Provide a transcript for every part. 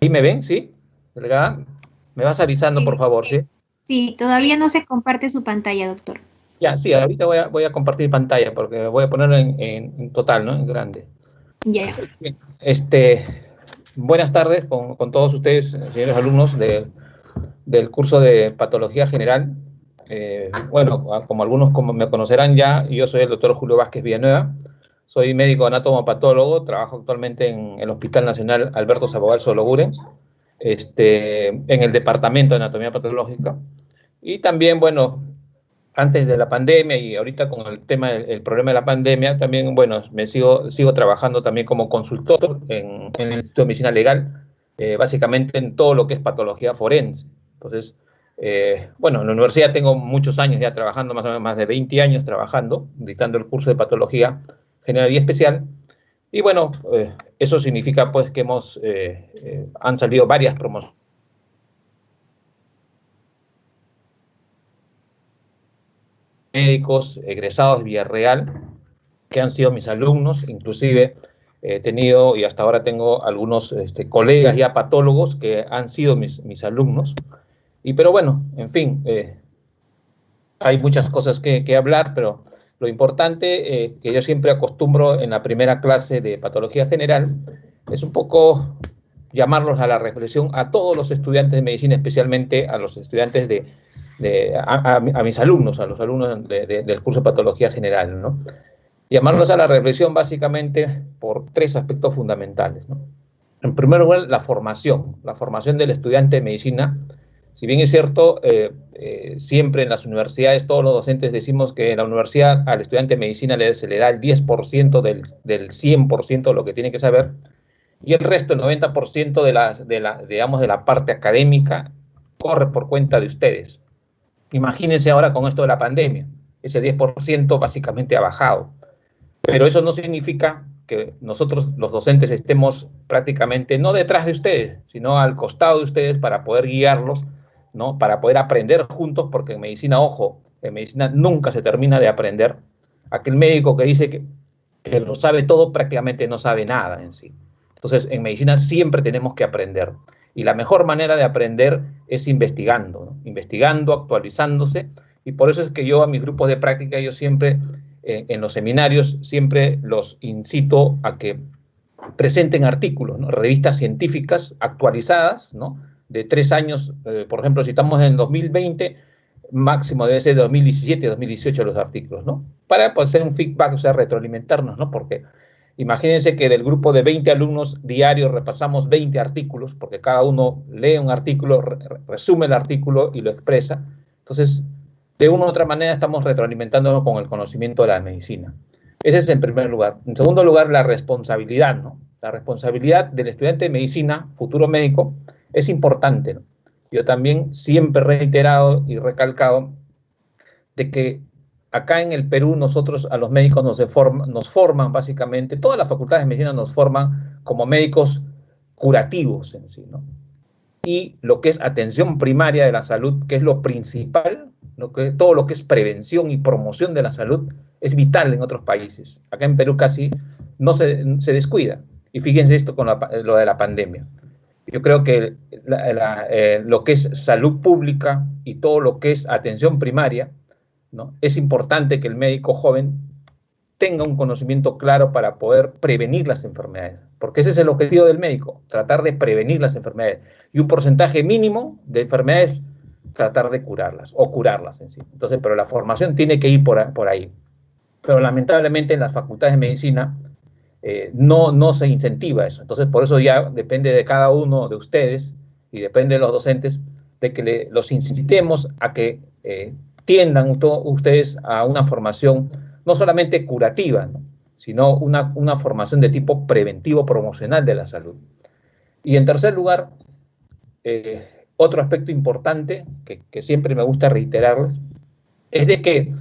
¿Ahí me ven? ¿Sí? Delgada, me vas avisando, por Sí, favor, ¿sí? sí, todavía no se comparte su pantalla, doctor. Ya, sí, ahorita voy a compartir pantalla porque voy a ponerlo en total, ¿no? En grande. Ya. Bien. Buenas tardes con todos ustedes, señores alumnos del curso de Patología General. Bueno, como algunos como me conocerán ya, yo soy el doctor Julio Vázquez Villanueva, soy médico anatomopatólogo, trabajo actualmente en el Hospital Nacional Alberto Sabogal Sologuren, en el Departamento de Anatomía Patológica. Y también, bueno, antes de la pandemia y ahorita con el tema, el problema de la pandemia, también, bueno, sigo trabajando también como consultor en el Instituto de Medicina Legal, básicamente en todo lo que es patología forense. Entonces, bueno, en la universidad tengo muchos años ya trabajando, más o menos más de 20 años trabajando, dictando el curso de patología general y especial. Y bueno, eso significa pues que han salido varias promociones médicos egresados de Villarreal, que han sido mis alumnos, inclusive he tenido y hasta ahora tengo algunos colegas ya patólogos que han sido mis alumnos. Pero bueno, en fin, hay muchas cosas que hablar, pero lo importante que yo siempre acostumbro en la primera clase de patología general es un poco llamarlos a la reflexión a todos los estudiantes de medicina, especialmente a los estudiantes a mis alumnos, a los alumnos del curso de patología general, ¿no? Llamarlos a la reflexión básicamente por tres aspectos fundamentales, ¿no? En primer lugar, la formación del estudiante de medicina. Si bien es cierto, siempre en las universidades todos los docentes decimos que en la universidad al estudiante de medicina se le da el 10% del 100% de lo que tiene que saber, y el resto, el 90% digamos, de la parte académica, corre por cuenta de ustedes. Imagínense ahora con esto de la pandemia, ese 10% básicamente ha bajado. Pero eso no significa que nosotros, los docentes, estemos prácticamente no detrás de ustedes, sino al costado de ustedes para poder guiarlos, ¿no? Para poder aprender juntos, porque en medicina, ojo, en medicina nunca se termina de aprender. Aquel médico que dice que lo sabe todo prácticamente no sabe nada en sí. Entonces, en medicina siempre tenemos que aprender. Y la mejor manera de aprender es investigando, ¿no? Investigando, actualizándose. Y por eso es que yo a mis grupos de práctica, yo siempre en los seminarios siempre los incito a que presenten artículos, ¿no? Revistas científicas actualizadas, ¿no? De 3 años, por ejemplo, si estamos en 2020, máximo debe ser de 2017, 2018 los artículos, ¿no? Para pues, hacer un feedback, o sea, retroalimentarnos, ¿no? Porque imagínense que del grupo de 20 alumnos diarios repasamos 20 artículos, porque cada uno lee un artículo, resume el artículo y lo expresa. Entonces, de una u otra manera estamos retroalimentándonos con el conocimiento de la medicina. Ese es en primer lugar. En segundo lugar, la responsabilidad, ¿no? La responsabilidad del estudiante de medicina, futuro médico, es importante, ¿no? Yo también siempre he reiterado y recalcado de que acá en el Perú nosotros a los médicos nos forman básicamente, todas las facultades de medicina nos forman como médicos curativos en sí, ¿no? Y lo que es atención primaria de la salud, que es lo principal, todo lo que es prevención y promoción de la salud, es vital en otros países. Acá en Perú casi no se descuida. Y fíjense esto con lo de la pandemia. Yo creo que lo que es salud pública y todo lo que es atención primaria, ¿no? Es importante que el médico joven tenga un conocimiento claro para poder prevenir las enfermedades, porque ese es el objetivo del médico, tratar de prevenir las enfermedades, y un porcentaje mínimo de enfermedades, tratar de curarlas, o curarlas en sí. Entonces, pero la formación tiene que ir por ahí. Pero lamentablemente en las facultades de medicina no se incentiva eso. Entonces, por eso ya depende de cada uno de ustedes, y depende de los docentes, de que los incitemos a que tiendan ustedes a una formación no solamente curativa, ¿no? Sino una formación de tipo preventivo promocional de la salud. Y en tercer lugar, otro aspecto importante que siempre me gusta reiterarles es de que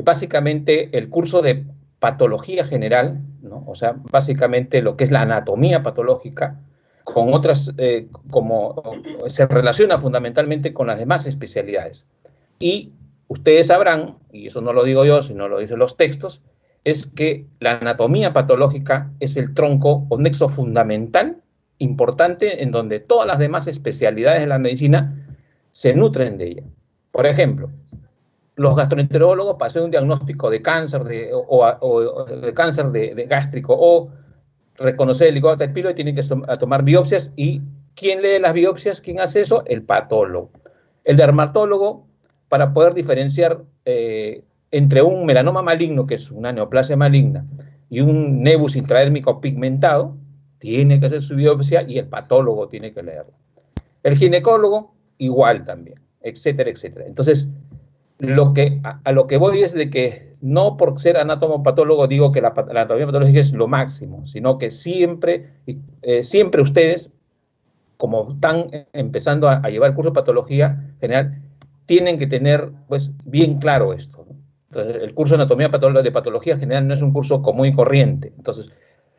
básicamente el curso de patología general, ¿no? O sea, básicamente lo que es la anatomía patológica, con otras, como se relaciona fundamentalmente con las demás especialidades. Y ustedes sabrán, y eso no lo digo yo, sino lo dicen los textos, es que la anatomía patológica es el tronco o nexo fundamental importante en donde todas las demás especialidades de la medicina se nutren de ella. Por ejemplo, los gastroenterólogos para hacer un diagnóstico de cáncer o de cáncer de gástrico o reconocer el Helicobacter pylori tienen que tomar biopsias. ¿Y quién lee las biopsias? ¿Quién hace eso? El patólogo. El dermatólogo, para poder diferenciar entre un melanoma maligno, que es una neoplasia maligna, y un nevus intradérmico pigmentado, tiene que hacer su biopsia y el patólogo tiene que leerlo. El ginecólogo, igual también, etcétera, etcétera. Entonces, a lo que voy es de que no por ser anatomopatólogo digo que la anatomía patológica es lo máximo, sino que siempre ustedes, como están empezando a llevar el curso de patología general, tienen que tener pues bien claro esto, ¿no? Entonces, el curso de anatomía de patología general no es un curso común y corriente. Entonces,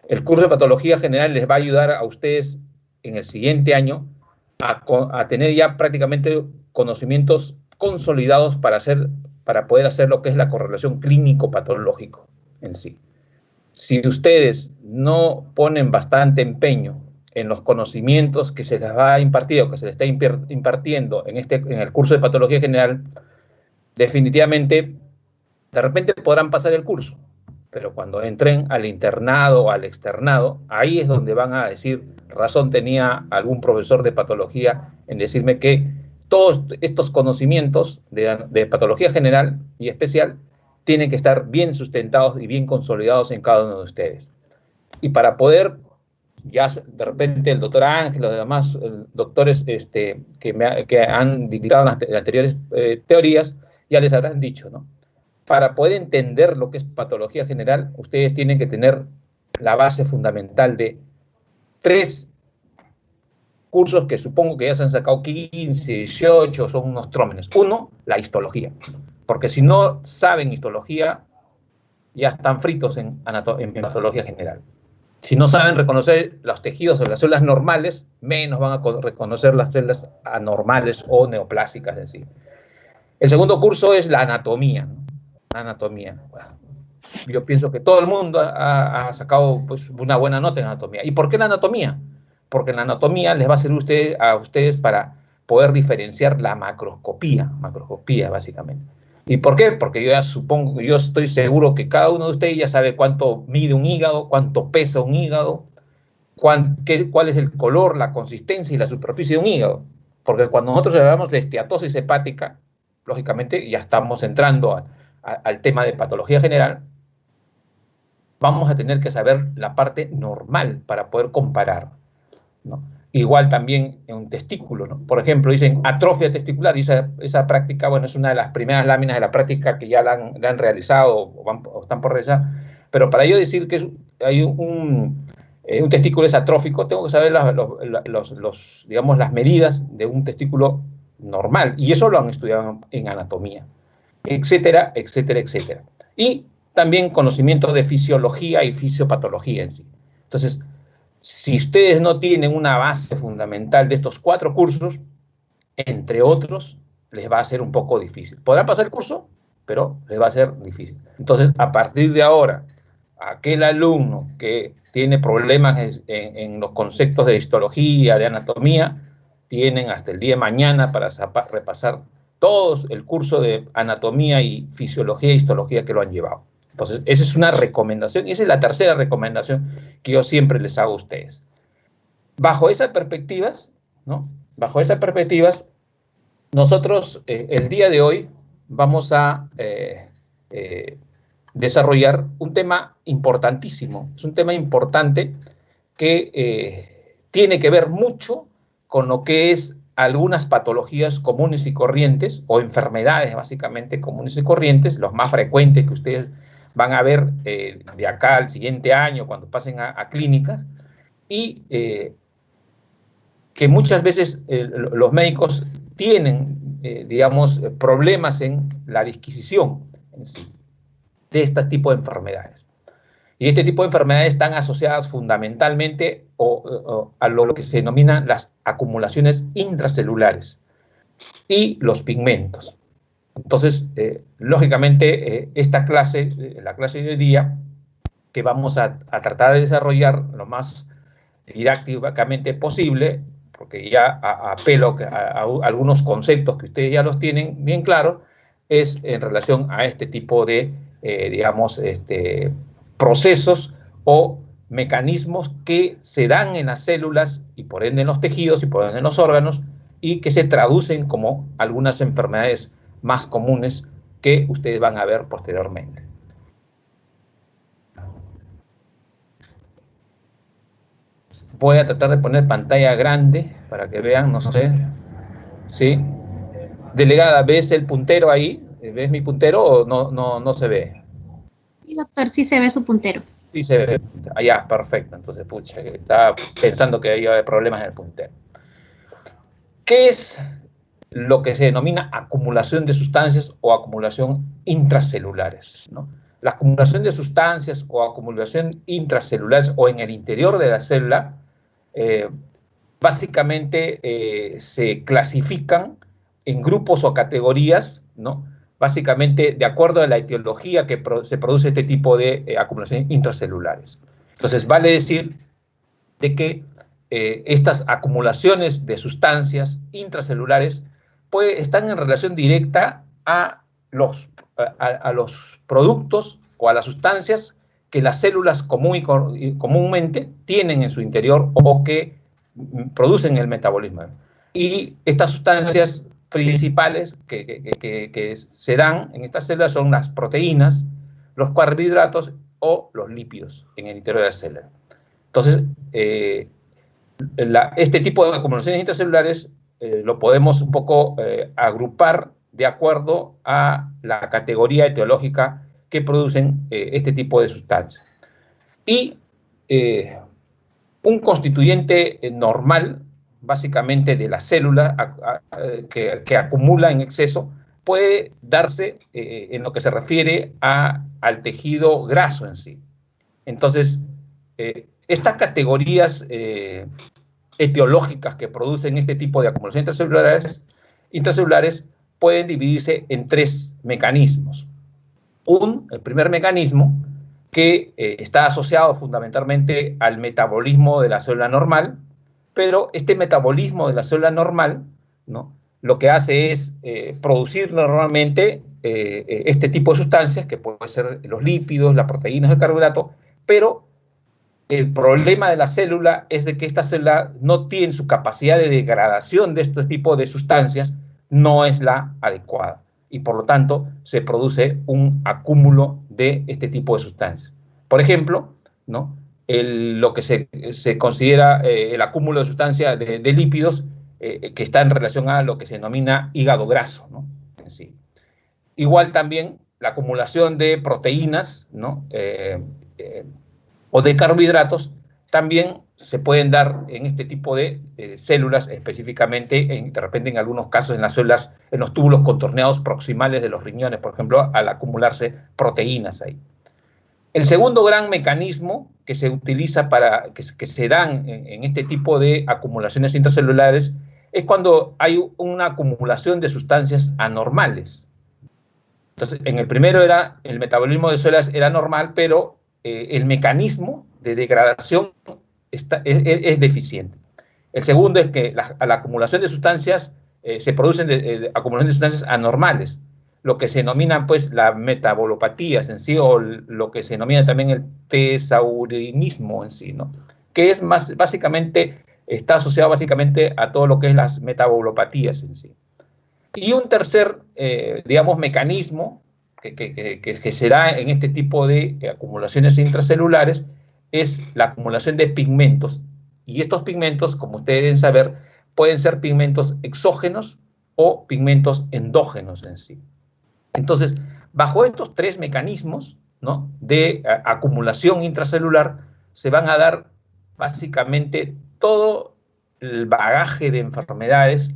el curso de patología general les va a ayudar a ustedes en el siguiente año a tener ya prácticamente conocimientos consolidados para poder hacer lo que es la correlación clínico-patológico en sí. Si ustedes no ponen bastante empeño en los conocimientos que se les va a impartir o que se les está impartiendo en el curso de patología general, definitivamente, de repente podrán pasar el curso, pero cuando entren al internado o al externado, ahí es donde van a decir, razón tenía algún profesor de patología en decirme que todos estos conocimientos de patología general y especial tienen que estar bien sustentados y bien consolidados en cada uno de ustedes. Y para poder, ya de repente el doctor Ángel, los demás doctores que han dictado las anteriores teorías, ya les habrán dicho, ¿no? Para poder entender lo que es patología general, ustedes tienen que tener la base fundamental de 3 cursos que supongo que ya se han sacado 15, 18, son unos trómenes. 1, la histología, porque si no saben histología, ya están fritos en patología general. Si no saben reconocer los tejidos de las células normales, menos van a reconocer las células anormales o neoplásicas en sí. El segundo curso es la anatomía, ¿no? Anatomía. Bueno, yo pienso que todo el mundo ha sacado pues, una buena nota en anatomía. ¿Y por qué la anatomía? Porque la anatomía les va a servir a ustedes para poder diferenciar la macroscopía básicamente. ¿Y por qué? Porque yo estoy seguro que cada uno de ustedes ya sabe cuánto mide un hígado, cuánto pesa un hígado, cuál es el color, la consistencia y la superficie de un hígado. Porque cuando nosotros hablamos de esteatosis hepática, lógicamente ya estamos entrando al tema de patología general, vamos a tener que saber la parte normal para poder comparar, ¿no? Igual también en un testículo, ¿no? Por ejemplo, dicen atrofia testicular, y esa práctica, bueno, es una de las primeras láminas de la práctica que ya la han realizado o están por realizar, pero para yo decir que hay un testículo es atrófico, tengo que saber digamos, las medidas de un testículo normal, y eso lo han estudiado en anatomía, etcétera, etcétera, etcétera. Y también conocimiento de fisiología y fisiopatología en sí. Entonces, si ustedes no tienen una base fundamental de estos 4 cursos, entre otros, les va a ser un poco difícil. Podrán pasar el curso, pero les va a ser difícil. Entonces, a partir de ahora, aquel alumno que tiene problemas en los conceptos de histología, de anatomía, tienen hasta el día de mañana para repasar todo el curso de anatomía y fisiología e histología que lo han llevado. Entonces, esa es una recomendación, y esa es la tercera recomendación que yo siempre les hago a ustedes. Bajo esas perspectivas, ¿no? Bajo esas perspectivas, nosotros el día de hoy vamos a desarrollar un tema importantísimo. Es un tema importante que tiene que ver mucho con lo que es algunas patologías comunes y corrientes, o enfermedades básicamente comunes y corrientes, los más frecuentes que ustedes van a ver de acá al siguiente año cuando pasen a clínicas, y que muchas veces los médicos tienen, digamos, problemas en la adquisición en sí de este tipo de enfermedades. Y este tipo de enfermedades están asociadas fundamentalmente a lo que se denominan las acumulaciones intracelulares y los pigmentos. Entonces, lógicamente, la clase de hoy día, que vamos a tratar de desarrollar lo más didácticamente posible, porque ya apelo a algunos conceptos que ustedes ya los tienen bien claros, es en relación a este tipo de, digamos, procesos o mecanismos que se dan en las células y por ende en los tejidos y por ende en los órganos y que se traducen como algunas enfermedades más comunes que ustedes van a ver posteriormente. Voy a tratar de poner pantalla grande para que vean, no sé, ¿sí? Delegada, ¿ves el puntero ahí? ¿Ves mi puntero o no se ve? Sí, doctor, sí se ve su puntero. Sí se ve. Allá, perfecto. Entonces, pucha, estaba pensando que había problemas en el puntero. ¿Qué es lo que se denomina acumulación de sustancias o acumulación intracelulares, ¿no? La acumulación de sustancias o acumulación intracelulares o en el interior de la célula básicamente se clasifican en grupos o categorías, ¿no? Básicamente de acuerdo a la etiología que se produce este tipo de acumulaciones intracelulares. Entonces, vale decir de que estas acumulaciones de sustancias intracelulares están en relación directa a los productos o a las sustancias que las células comúnmente tienen en su interior o que producen el metabolismo. Y estas sustancias principales que se dan en estas células son las proteínas, los carbohidratos o los lípidos en el interior de la célula. Entonces, este tipo de acumulaciones intracelulares lo podemos un poco agrupar de acuerdo a la categoría etiológica que producen este tipo de sustancias. Y un constituyente normal, básicamente de la célula que acumula en exceso, puede darse en lo que se refiere al tejido graso en sí. Entonces, estas categorías etiológicas que producen este tipo de acumulaciones intracelulares pueden dividirse en tres mecanismos. El primer mecanismo que está asociado fundamentalmente al metabolismo de la célula normal, pero este metabolismo de la célula normal, ¿no?, lo que hace es producir normalmente este tipo de sustancias, que pueden ser los lípidos, las proteínas, el carbohidrato, pero el problema de la célula es de que esta célula no tiene su capacidad de degradación de este tipo de sustancias, no es la adecuada. Y por lo tanto, se produce un acúmulo de este tipo de sustancias. Por ejemplo, ¿no?, lo que se considera el acúmulo de sustancias de lípidos que está en relación a lo que se denomina hígado graso, ¿no?, en sí. Igual también la acumulación de proteínas, ¿no?, o de carbohidratos, también se pueden dar en este tipo de células, específicamente, de repente en algunos casos en las células, en los túbulos contorneados proximales de los riñones, por ejemplo, al acumularse proteínas ahí. El segundo gran mecanismo que se utiliza que se dan en este tipo de acumulaciones intracelulares es cuando hay una acumulación de sustancias anormales. Entonces, en el primero el metabolismo de células era normal, pero el mecanismo de degradación es deficiente. El segundo es que la acumulación de sustancias se producen acumulación de sustancias anormales, lo que se denomina pues la metabolopatías en sí, o lo que se denomina también el tesaurinismo en sí, ¿no?, que es básicamente, está asociado básicamente a todo lo que es las metabolopatías en sí. Y un tercer, digamos, mecanismo que se da en este tipo de acumulaciones intracelulares es la acumulación de pigmentos. Y estos pigmentos, como ustedes deben saber, pueden ser pigmentos exógenos o pigmentos endógenos en sí. Entonces, bajo estos tres mecanismos, ¿no?, de acumulación intracelular, se van a dar básicamente todo el bagaje de enfermedades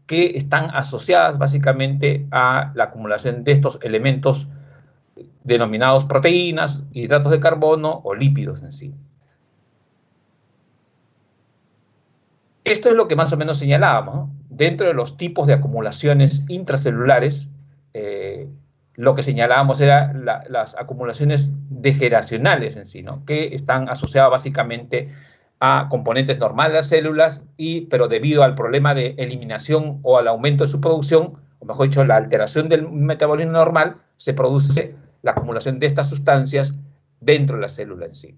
que están asociadas básicamente a la acumulación de estos elementos denominados proteínas, hidratos de carbono o lípidos en sí. Esto es lo que más o menos señalábamos, ¿no? Dentro de los tipos de acumulaciones intracelulares, lo que señalábamos era las acumulaciones degeneracionales en sí, ¿no?, que están asociadas básicamente a componentes normales de las células, pero debido al problema de eliminación o al aumento de su producción, o mejor dicho, la alteración del metabolismo normal, se produce la acumulación de estas sustancias dentro de la célula en sí.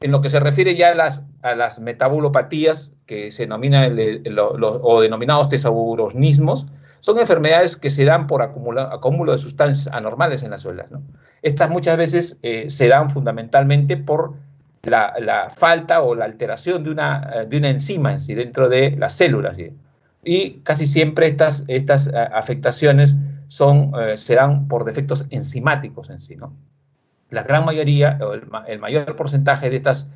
En lo que se refiere ya a las metabulopatías, que se denominan o denominados tesaurosnismos, son enfermedades que se dan por acúmulo de sustancias anormales en las células, ¿no? Estas muchas veces se dan fundamentalmente por la falta o la alteración de una enzima en sí dentro de las células, ¿sí? Y casi siempre estas afectaciones se dan por defectos enzimáticos en sí, ¿no? La gran mayoría, o el mayor porcentaje de estas,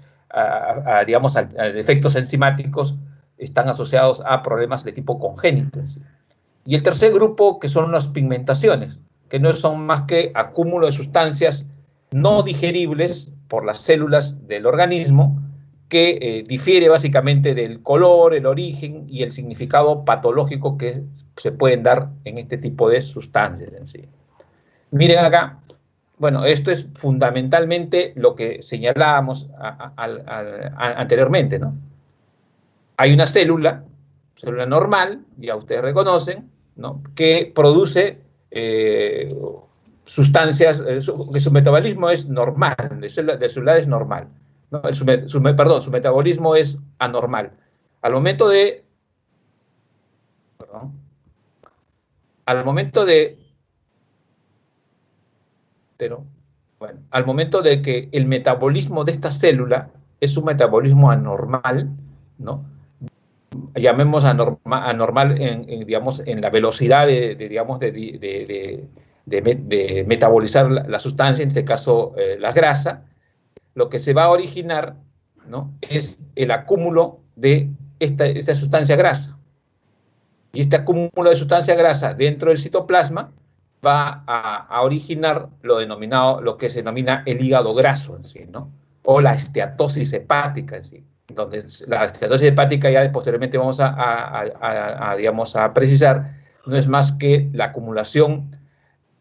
digamos, defectos enzimáticos están asociados a problemas de tipo congénito en sí. Y el tercer grupo, que son las pigmentaciones, que no son más que acúmulo de sustancias no digeribles por las células del organismo, que difiere básicamente del color, el origen y el significado patológico que se pueden dar en este tipo de sustancias en sí. Miren acá, bueno, esto es fundamentalmente lo que señalábamos anteriormente, ¿no? Hay una célula normal, ya ustedes reconocen, ¿no?, que produce sustancias, que su metabolismo es normal, de celular es normal, ¿no? Su metabolismo es anormal. Al momento de, al momento de que el metabolismo de esta célula es un metabolismo anormal, ¿no?, llamemos anormal digamos, en la velocidad de metabolizar la sustancia, en este caso la grasa, lo que se va a originar, ¿no?, es el acúmulo de esta sustancia grasa. Y este acúmulo de sustancia grasa dentro del citoplasma va a originar lo que se denomina el hígado graso en sí, ¿no?, o la esteatosis hepática en sí. Donde la esteatosis hepática, ya posteriormente vamos digamos, a precisar, no es más que la acumulación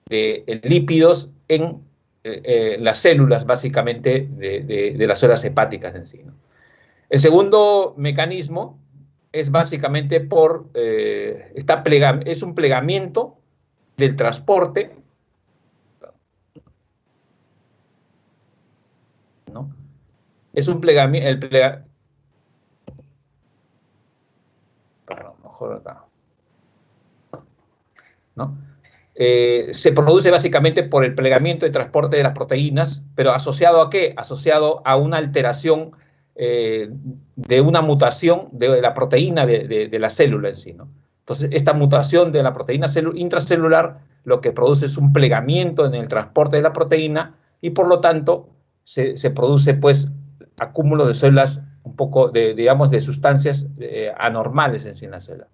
de lípidos en las células, básicamente, de las células hepáticas en sí, ¿no? El segundo mecanismo es básicamente es un plegamiento del transporte, ¿no? Es un plegamiento, mejor acá, ¿no? Se produce básicamente por el plegamiento y transporte de las proteínas, pero ¿asociado a qué? Asociado a una alteración de una mutación de la proteína de la célula en sí, ¿no? Entonces, esta mutación de la proteína intracelular lo que produce es un plegamiento en el transporte de la proteína y, por lo tanto, se produce, pues, acúmulo de células un poco, digamos, de sustancias anormales en sí en la célula.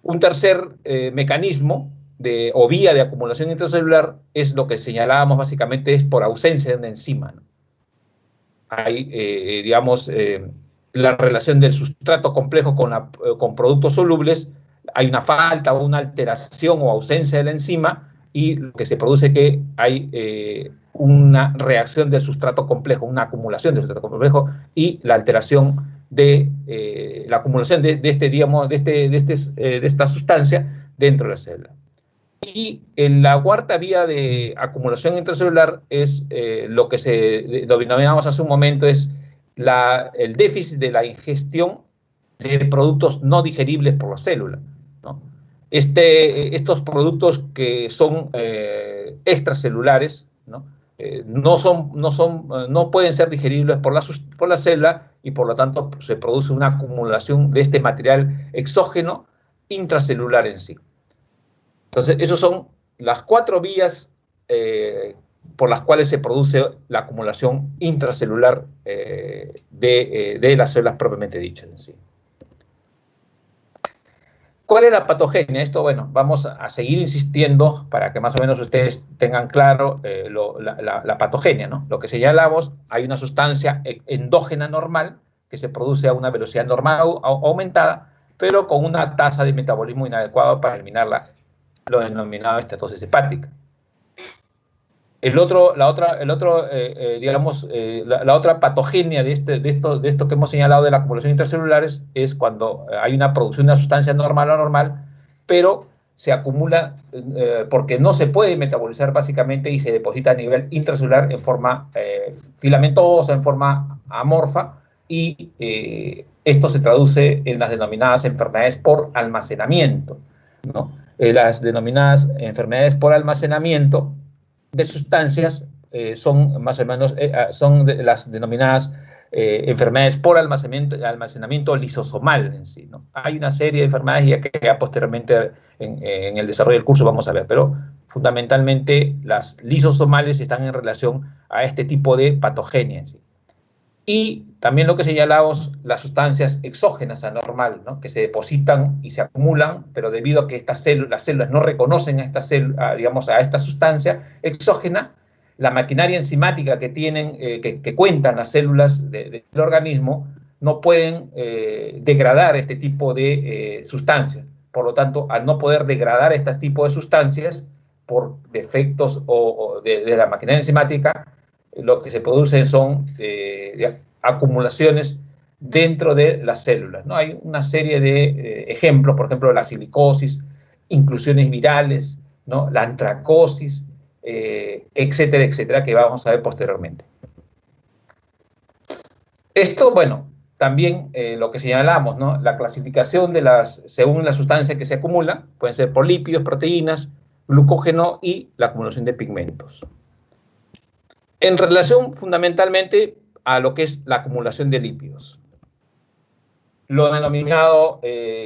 Un tercer mecanismo o vía de acumulación intracelular es lo que señalábamos básicamente, es por ausencia de una enzima, ¿no? Hay, digamos, la relación del sustrato complejo con productos solubles, hay una falta o una alteración o ausencia de la enzima y lo que se produce es que hay una reacción del sustrato complejo, una acumulación del sustrato complejo y la alteración la acumulación de esta sustancia dentro de la célula. Y en la cuarta vía de acumulación intracelular es lo que denominamos hace un momento, es el déficit de la ingestión de productos no digeribles por la célula, ¿no? Estos productos que son extracelulares, ¿no?, no pueden ser digeribles por la célula y por lo tanto se produce una acumulación de este material exógeno intracelular en sí. Entonces, esas son las 4 vías por las cuales se produce la acumulación intracelular de las células propiamente dichas en sí. ¿Cuál es la patogenia? Esto, bueno, vamos a seguir insistiendo para que más o menos ustedes tengan claro la patogenia, ¿no? Lo que señalamos, hay una sustancia endógena normal que se produce a una velocidad normal aumentada, pero con una tasa de metabolismo inadecuada para eliminar lo denominado esteatosis hepática. La otra patogenia de esto que hemos señalado de la acumulación intracelulares es cuando hay una producción de una sustancia normal o anormal, pero se acumula porque no se puede metabolizar básicamente y se deposita a nivel intracelular en forma filamentosa, en forma amorfa, y esto se traduce en las denominadas enfermedades por almacenamiento, ¿no? Las denominadas enfermedades por almacenamiento de sustancias son más o menos las denominadas enfermedades por almacenamiento lisosomal en sí, ¿no? Hay una serie de enfermedades ya que ya posteriormente en el desarrollo del curso vamos a ver, pero fundamentalmente las lisosomales están en relación a este tipo de patogenia en sí. Y también lo que señalamos, las sustancias exógenas anormal, ¿no? Que se depositan y se acumulan, pero debido a que las células no reconocen a esta sustancia exógena, la maquinaria enzimática que tienen, que cuentan las células del organismo, no pueden degradar este tipo de sustancias. Por lo tanto, al no poder degradar este tipo de sustancias por defectos de la maquinaria enzimática, lo que se producen son acumulaciones dentro de las células, ¿no? Hay una serie de ejemplos, por ejemplo, la silicosis, inclusiones virales, ¿no? La antracosis, etcétera, etcétera, que vamos a ver posteriormente. Esto, bueno, también lo que señalamos, ¿no? La clasificación según la sustancia que se acumula, pueden ser por lípidos, proteínas, glucógeno y la acumulación de pigmentos. En relación fundamentalmente a lo que es la acumulación de lípidos. Lo denominado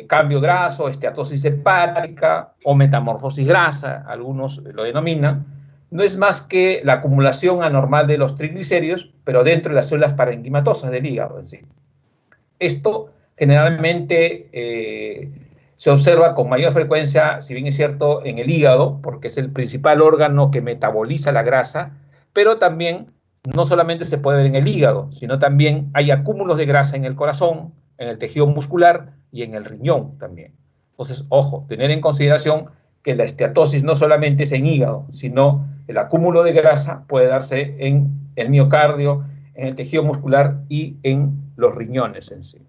cambio graso, esteatosis hepática o metamorfosis grasa, algunos lo denominan, no es más que la acumulación anormal de los triglicéridos, pero dentro de las células parenquimatosas del hígado en sí. Esto generalmente se observa con mayor frecuencia, si bien es cierto, en el hígado, porque es el principal órgano que metaboliza la grasa, pero también no solamente se puede ver en el hígado, sino también hay acúmulos de grasa en el corazón, en el tejido muscular y en el riñón también. Entonces, ojo, tener en consideración que la esteatosis no solamente es en hígado, sino el acúmulo de grasa puede darse en el miocardio, en el tejido muscular y en los riñones en sí.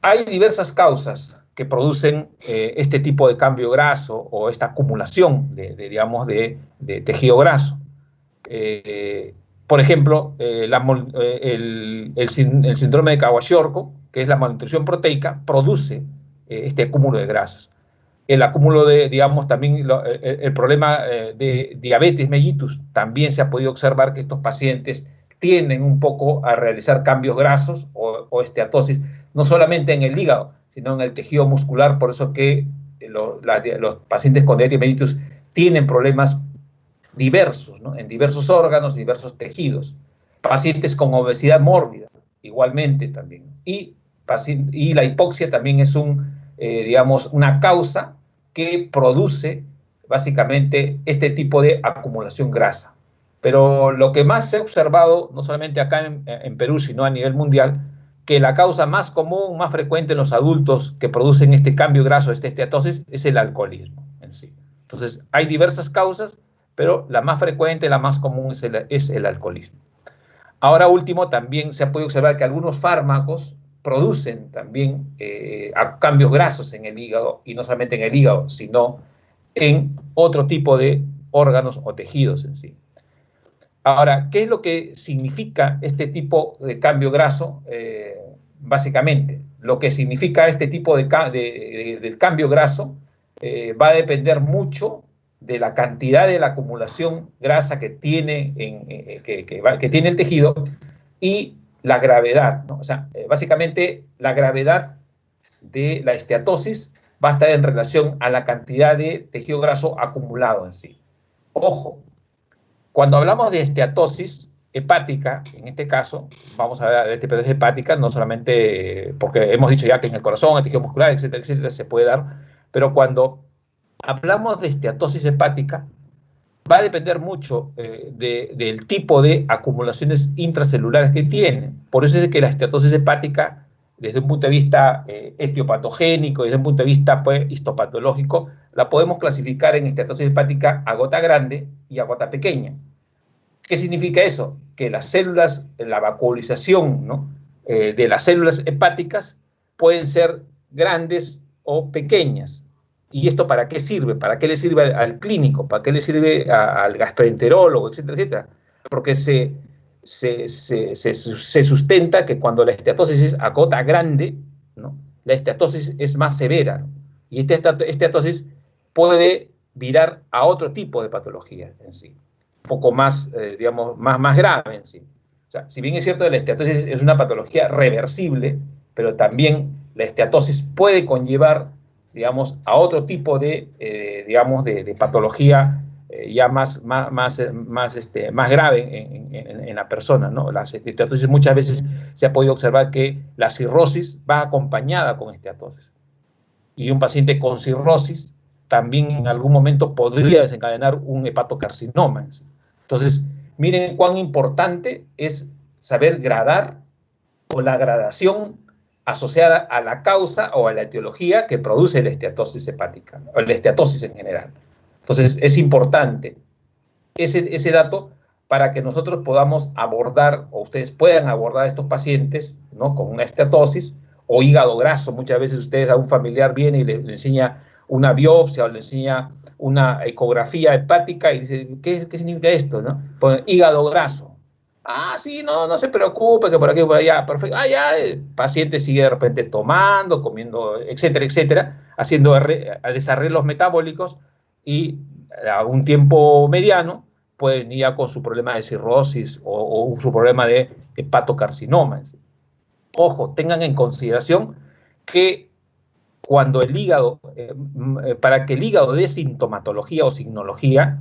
Hay diversas causas que producen este tipo de cambio graso o esta acumulación de tejido graso. Por ejemplo, el síndrome de Kawashiorkor, que es la malnutrición proteica, produce este acúmulo de grasas. El acúmulo también el problema de diabetes mellitus, también se ha podido observar que estos pacientes tienden un poco a realizar cambios grasos o esteatosis, no solamente en el hígado, sino en el tejido muscular, por eso que los pacientes con diabetes mellitus tienen problemas diversos, ¿no? En diversos órganos, diversos tejidos. Pacientes con obesidad mórbida, igualmente también. Y la hipoxia también es una causa que produce básicamente este tipo de acumulación grasa. Pero lo que más se ha observado, no solamente acá en Perú, sino a nivel mundial, que la causa más común, más frecuente en los adultos que producen este cambio graso, esta esteatosis, es el alcoholismo en sí. Entonces, hay diversas causas, pero la más frecuente, la más común es el alcoholismo. Ahora último, también se ha podido observar que algunos fármacos producen también cambios grasos en el hígado, y no solamente en el hígado, sino en otro tipo de órganos o tejidos en sí. Ahora, ¿qué es lo que significa este tipo de cambio graso? Básicamente, lo que significa este tipo del cambio graso va a depender mucho de la cantidad de la acumulación grasa que tiene, que tiene el tejido y la gravedad, ¿no? O sea, básicamente la gravedad de la esteatosis va a estar en relación a la cantidad de tejido graso acumulado en sí. Ojo, cuando hablamos de esteatosis hepática, en este caso, vamos a ver de esteatosis hepática, no solamente porque hemos dicho ya que en el corazón, el tejido muscular, etcétera, etcétera, se puede dar, pero cuando hablamos de esteatosis hepática, va a depender mucho del tipo de acumulaciones intracelulares que tiene. Por eso es que la esteatosis hepática desde un punto de vista etiopatogénico, desde un punto de vista pues, histopatológico, la podemos clasificar en esteatosis hepática a gota grande y a gota pequeña. ¿Qué significa eso? Que las células, la vacuolización, ¿no?, de las células hepáticas pueden ser grandes o pequeñas. ¿Y esto para qué sirve? ¿Para qué le sirve al clínico? ¿Para qué le sirve al gastroenterólogo, etcétera, etcétera? Porque se sustenta que cuando la esteatosis es a gota grande, ¿no?, la esteatosis es más severa, ¿no? Y esta esteatosis puede virar a otro tipo de patología en sí, un poco más, digamos, más grave en sí. O sea, si bien es cierto que la esteatosis es una patología reversible, pero también la esteatosis puede conllevar, digamos, a otro tipo de, digamos, de patología ya más grave en la persona, ¿no? La esteatosis muchas veces se ha podido observar que la cirrosis va acompañada con esteatosis. Y un paciente con cirrosis también en algún momento podría desencadenar un hepatocarcinoma. Entonces, miren cuán importante es saber gradar, o la gradación asociada a la causa o a la etiología que produce la esteatosis hepática, o la esteatosis en general. Entonces, es importante ese dato para que nosotros podamos abordar, o ustedes puedan abordar a estos pacientes, ¿no?, con una esteatosis o hígado graso. Muchas veces ustedes, a un familiar viene y le enseña una biopsia o le enseña una ecografía hepática y dice, ¿qué significa esto?, ¿no? Pues, hígado graso. Ah, sí, no se preocupe, que por aquí o por allá, perfecto. Ah, ya, el paciente sigue de repente tomando, comiendo, etcétera, etcétera, haciendo desarreglos metabólicos, y a un tiempo mediano pueden ir ya con su problema de cirrosis o su problema de hepatocarcinoma. Ojo, tengan en consideración que cuando el hígado, para que el hígado dé sintomatología o signología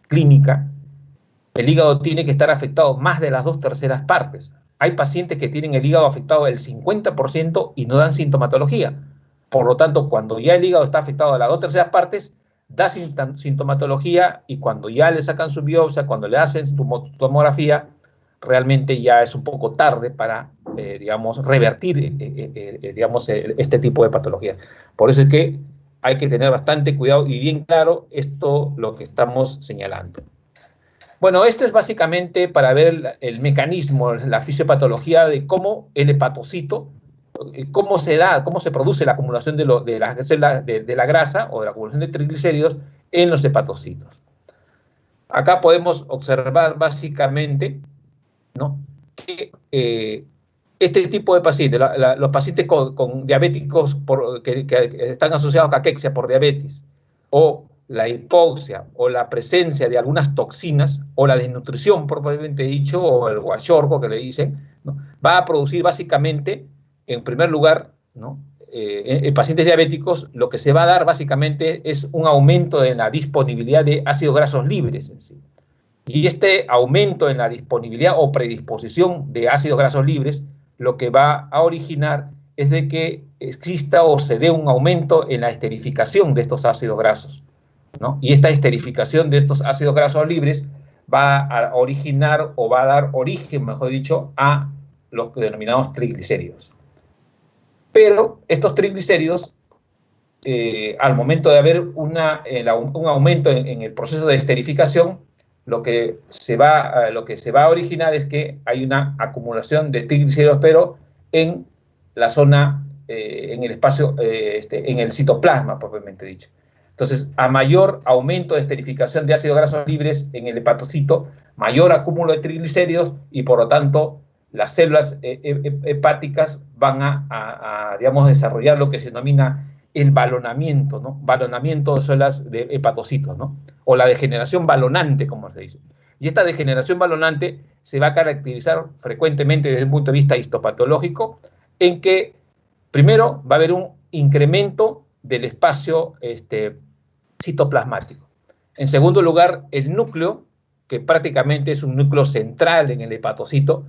clínica, el hígado tiene que estar afectado más de las 2/3 partes. Hay pacientes que tienen el hígado afectado el 50% y no dan sintomatología. Por lo tanto, cuando ya el hígado está afectado a las 2/3 partes, da sintomatología, y cuando ya le sacan su biopsia, cuando le hacen su tomografía, realmente ya es un poco tarde para, digamos, revertir, digamos, este tipo de patologías. Por eso es que hay que tener bastante cuidado y bien claro esto, lo que estamos señalando. Bueno, esto es básicamente para ver el mecanismo, la fisiopatología de cómo el hepatocito, cómo se produce la acumulación de la grasa o de la acumulación de triglicéridos en los hepatocitos. Acá podemos observar básicamente, ¿no?, que este tipo de pacientes, los pacientes con diabéticos que están asociados a caquexia por diabetes, o la hipoxia, o la presencia de algunas toxinas, o la desnutrición propiamente dicho, o el guachorco que le dicen, ¿no?, va a producir básicamente, en primer lugar, ¿no?, en pacientes diabéticos, lo que se va a dar básicamente es un aumento en la disponibilidad de ácidos grasos libres en sí. Y este aumento en la disponibilidad o predisposición de ácidos grasos libres, lo que va a originar es de que exista o se dé un aumento en la esterificación de estos ácidos grasos, ¿no? Y esta esterificación de estos ácidos grasos libres va a originar, o va a dar origen, mejor dicho, a los denominados triglicéridos. Pero estos triglicéridos, al momento de haber un aumento en el proceso de esterificación, lo que se va a originar es que hay una acumulación de triglicéridos, pero en la zona, en el espacio, en el citoplasma propiamente dicho. Entonces, a mayor aumento de esterificación de ácidos grasos libres en el hepatocito, mayor acúmulo de triglicéridos, y por lo tanto las células hepáticas van a digamos, desarrollar lo que se denomina el balonamiento, ¿no? Balonamiento de células de hepatocitos, ¿no? O la degeneración balonante, como se dice. Y esta degeneración balonante se va a caracterizar frecuentemente desde un punto de vista histopatológico, en que primero va a haber un incremento del espacio citoplasmático. En segundo lugar, el núcleo, que prácticamente es un núcleo central en el hepatocito,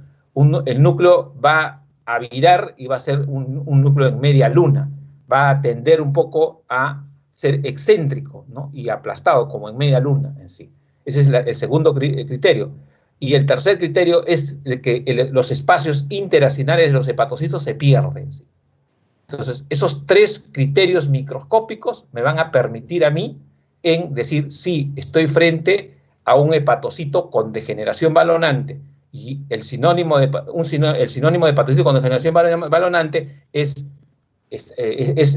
el núcleo va a virar y va a ser un núcleo en media luna. Va a tender un poco a ser excéntrico, ¿no?, y aplastado, como en media luna en sí. Ese es el segundo criterio. Y el tercer criterio es de que los espacios interacinares de los hepatocitos se pierden, ¿sí? Entonces, esos 3 criterios microscópicos me van a permitir a mí en decir si estoy frente a un hepatocito con degeneración balonante, y el sinónimo de hepatocito con degeneración balonante es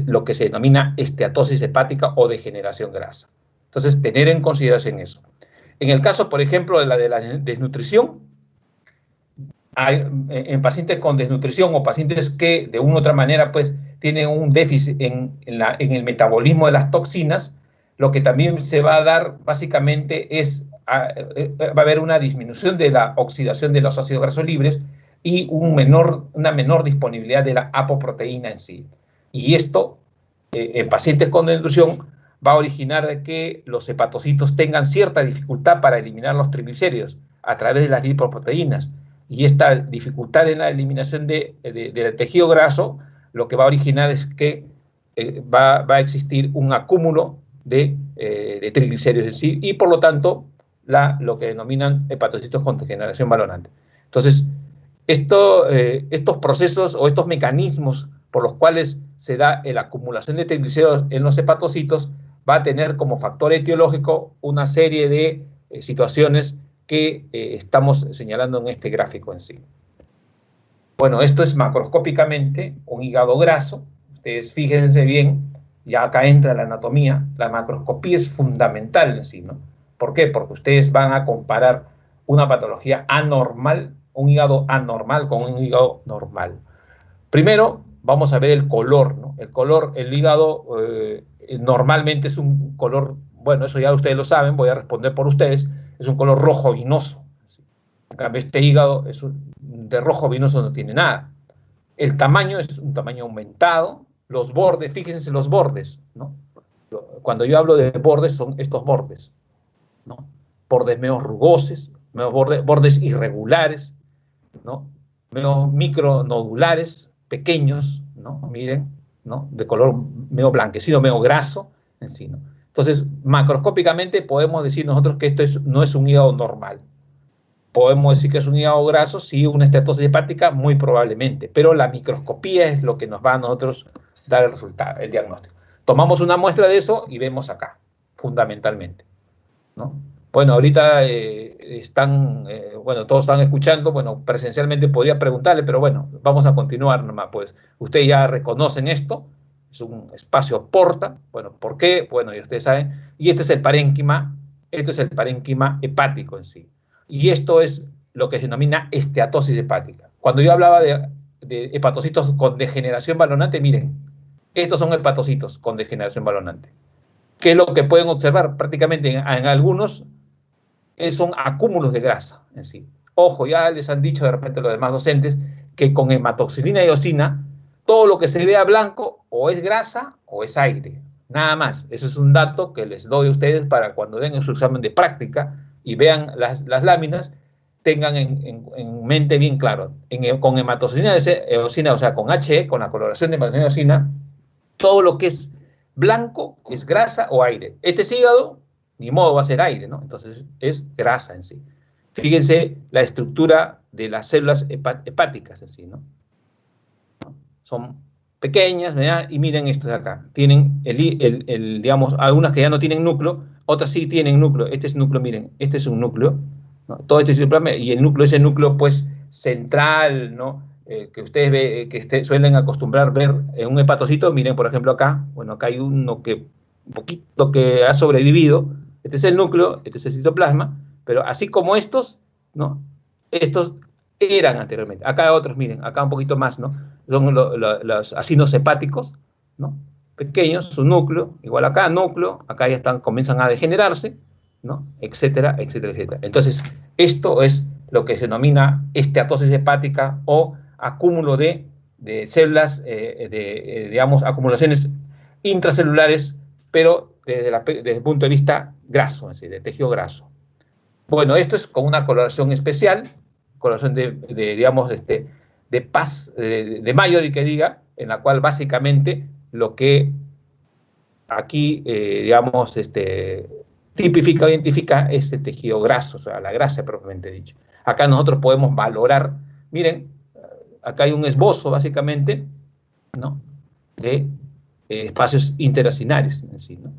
lo que se denomina esteatosis hepática o degeneración grasa. Entonces, tener en consideración eso. En el caso, por ejemplo, de la desnutrición, en pacientes con desnutrición o pacientes que de una u otra manera pues tienen un déficit en el metabolismo de las toxinas, lo que también se va a dar básicamente es, va a haber una disminución de la oxidación de los ácidos grasos libres y una menor disponibilidad de la apoproteína en sí. Y esto, en pacientes con desnutrición, va a originar que los hepatocitos tengan cierta dificultad para eliminar los triglicéridos a través de las lipoproteínas. Y esta dificultad en la eliminación del tejido graso, lo que va a originar es que va a existir un acúmulo de triglicéridos en sí, y por lo tanto lo que denominan hepatocitos con degeneración balonante. Entonces, estos procesos o estos mecanismos por los cuales se da la acumulación de triglicéridos en los hepatocitos va a tener como factor etiológico una serie de situaciones que estamos señalando en este gráfico en sí. Bueno, esto es macroscópicamente un hígado graso. Ustedes fíjense bien, ya acá entra la anatomía. La macroscopía es fundamental en sí, ¿no? ¿Por qué? Porque ustedes van a comparar una patología anormal, un hígado anormal con un hígado normal. Primero, vamos a ver el color, ¿no? El hígado normalmente es un color, bueno, eso ya ustedes lo saben, voy a responder por ustedes, es un color rojo vinoso. En cambio, este hígado de rojo vinoso no tiene nada. El tamaño es un tamaño aumentado, los bordes, fíjense los bordes, ¿no? Cuando yo hablo de bordes, son estos bordes, ¿no? Bordes medio rugosos, bordes irregulares, ¿no? Medio micronodulares, pequeños, ¿no? Miren, ¿no? De color medio blanquecino, medio graso, en sí, ¿no? Entonces, macroscópicamente podemos decir nosotros que esto no es un hígado normal. Podemos decir que es un hígado graso, sí, una esteatosis hepática, muy probablemente, pero la microscopía es lo que nos va a nosotros dar el resultado, el diagnóstico. Tomamos una muestra de eso y vemos acá, fundamentalmente, ¿no? Bueno, ahorita todos están escuchando, bueno, presencialmente podría preguntarle, pero bueno, vamos a continuar nomás, pues. Ustedes ya reconocen esto, es un espacio porta, bueno, ¿por qué? Bueno, y ustedes saben, y este es el parénquima hepático en sí. Y esto es lo que se denomina esteatosis hepática. Cuando yo hablaba de hepatocitos con degeneración balonante, miren, estos son hepatocitos con degeneración balonante. ¿Qué es lo que pueden observar? Prácticamente en algunos son acúmulos de grasa en sí. Ojo, ya les han dicho de repente los demás docentes que con hematoxilina y eosina, todo lo que se vea blanco o es grasa o es aire. Nada más. Ese es un dato que les doy a ustedes para cuando den su examen de práctica y vean las láminas, tengan en mente bien claro. Con hematoxilina eosina, o sea, con HE, con la coloración de hematoxilina eosina, todo lo que es blanco es grasa o aire. Este es hígado, ni modo va a ser aire, ¿no? Entonces es grasa en sí. Fíjense la estructura de las células hepáticas en sí, ¿no? Son pequeñas, ¿verdad? Y miren esto de acá. Tienen, digamos, algunas que ya no tienen núcleo, otras sí tienen núcleo. Este es núcleo, miren, este es un núcleo, ¿no? Todo este es el plasma, y el núcleo, ese núcleo, pues, central, ¿no? Que ustedes suelen acostumbrar ver en un hepatocito. Miren, por ejemplo, acá, bueno, acá hay uno un poquito que ha sobrevivido. Este es el núcleo, este es el citoplasma, pero así como estos, ¿no? Estos eran anteriormente. Acá otros, miren, acá un poquito más, ¿no? Son los acinos hepáticos, ¿no? Pequeños, su núcleo, igual acá, núcleo, acá ya comienzan a degenerarse, ¿no? Etcétera, etcétera, etcétera. Entonces, esto es lo que se denomina esteatosis hepática o acúmulo de células, digamos, acumulaciones intracelulares, pero desde el punto de vista graso, es decir, de tejido graso. Bueno, esto es con una coloración especial, coloración digamos, de paz, de Mayor, que diga, en la cual básicamente lo que aquí, digamos, tipifica o identifica es el tejido graso, o sea, la grasa propiamente dicho. Acá nosotros podemos valorar, miren, acá hay un esbozo básicamente, ¿no? de espacios interacinares en sí, ¿no?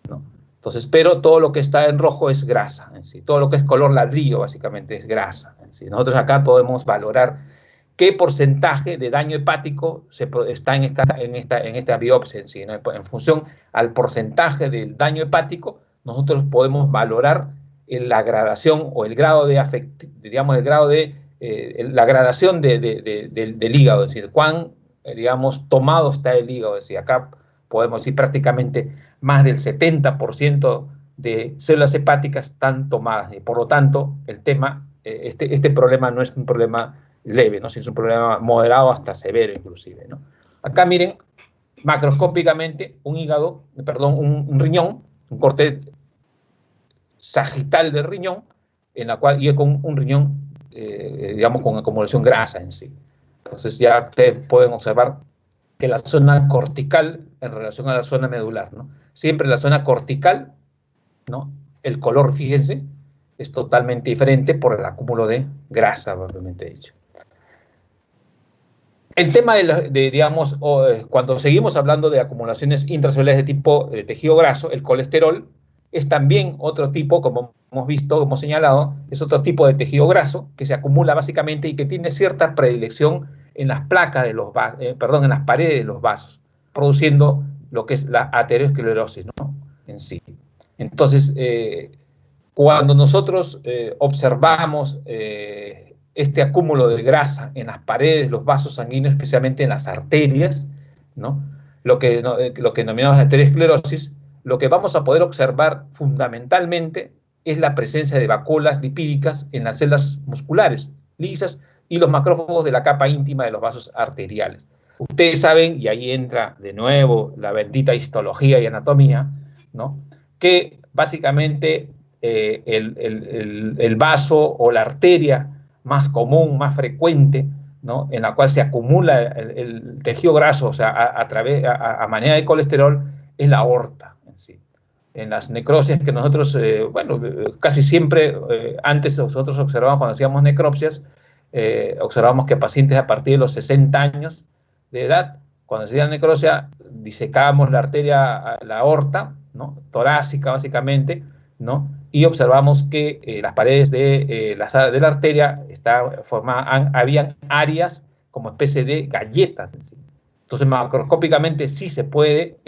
¿no? Entonces, pero todo lo que está en rojo es grasa en sí, todo lo que es color ladrillo básicamente es grasa en sí. Nosotros acá podemos valorar qué porcentaje de daño hepático está en esta biopsia en sí, ¿no? En función al porcentaje del daño hepático, nosotros podemos valorar la gradación o el grado de digamos, el grado de la gradación del hígado, es decir, cuán, digamos, tomado está el hígado, es decir, acá podemos decir prácticamente más del 70% de células hepáticas están tomadas, y por lo tanto, el tema, este problema no es un problema leve, ¿no? Es un problema moderado hasta severo inclusive, ¿no? Acá miren, macroscópicamente, un hígado, perdón, un riñón, un corte sagital del riñón, en la cual, y con un riñón, digamos, con acumulación grasa en sí. Entonces ya ustedes pueden observar que la zona cortical en relación a la zona medular, ¿no? Siempre la zona cortical, ¿no? El color, fíjense, es totalmente diferente por el acúmulo de grasa, propiamente dicho. El tema digamos, cuando seguimos hablando de acumulaciones intracelulares de tipo tejido graso, el colesterol es también otro tipo, como hemos visto, como señalado, es otro tipo de tejido graso que se acumula básicamente y que tiene cierta predilección en las placas de los en las paredes de los vasos, produciendo lo que es la aterosclerosis, ¿no? En sí. Entonces, cuando nosotros observamos este acúmulo de grasa en las paredes, los vasos sanguíneos, especialmente en las arterias, ¿no? Lo que denominamos aterosclerosis, lo que vamos a poder observar fundamentalmente es la presencia de vacuolas lipídicas en las células musculares lisas y los macrófagos de la capa íntima de los vasos arteriales. Ustedes saben, y ahí entra de nuevo la bendita histología y anatomía, ¿no? Que básicamente el vaso o la arteria más común, más frecuente, ¿no? En la cual se acumula el tejido graso, o sea, a manera de colesterol, es la aorta en sí. En las necropsias que nosotros, bueno, casi siempre, antes nosotros observábamos cuando hacíamos necropsias, observábamos que pacientes a partir de los 60 años de edad, cuando se hacía necropsia, disecábamos la arteria, la aorta, ¿no? Torácica básicamente, ¿no? Y observamos que las paredes de la arteria habían áreas como especie de galletas. Entonces, macroscópicamente sí se puede,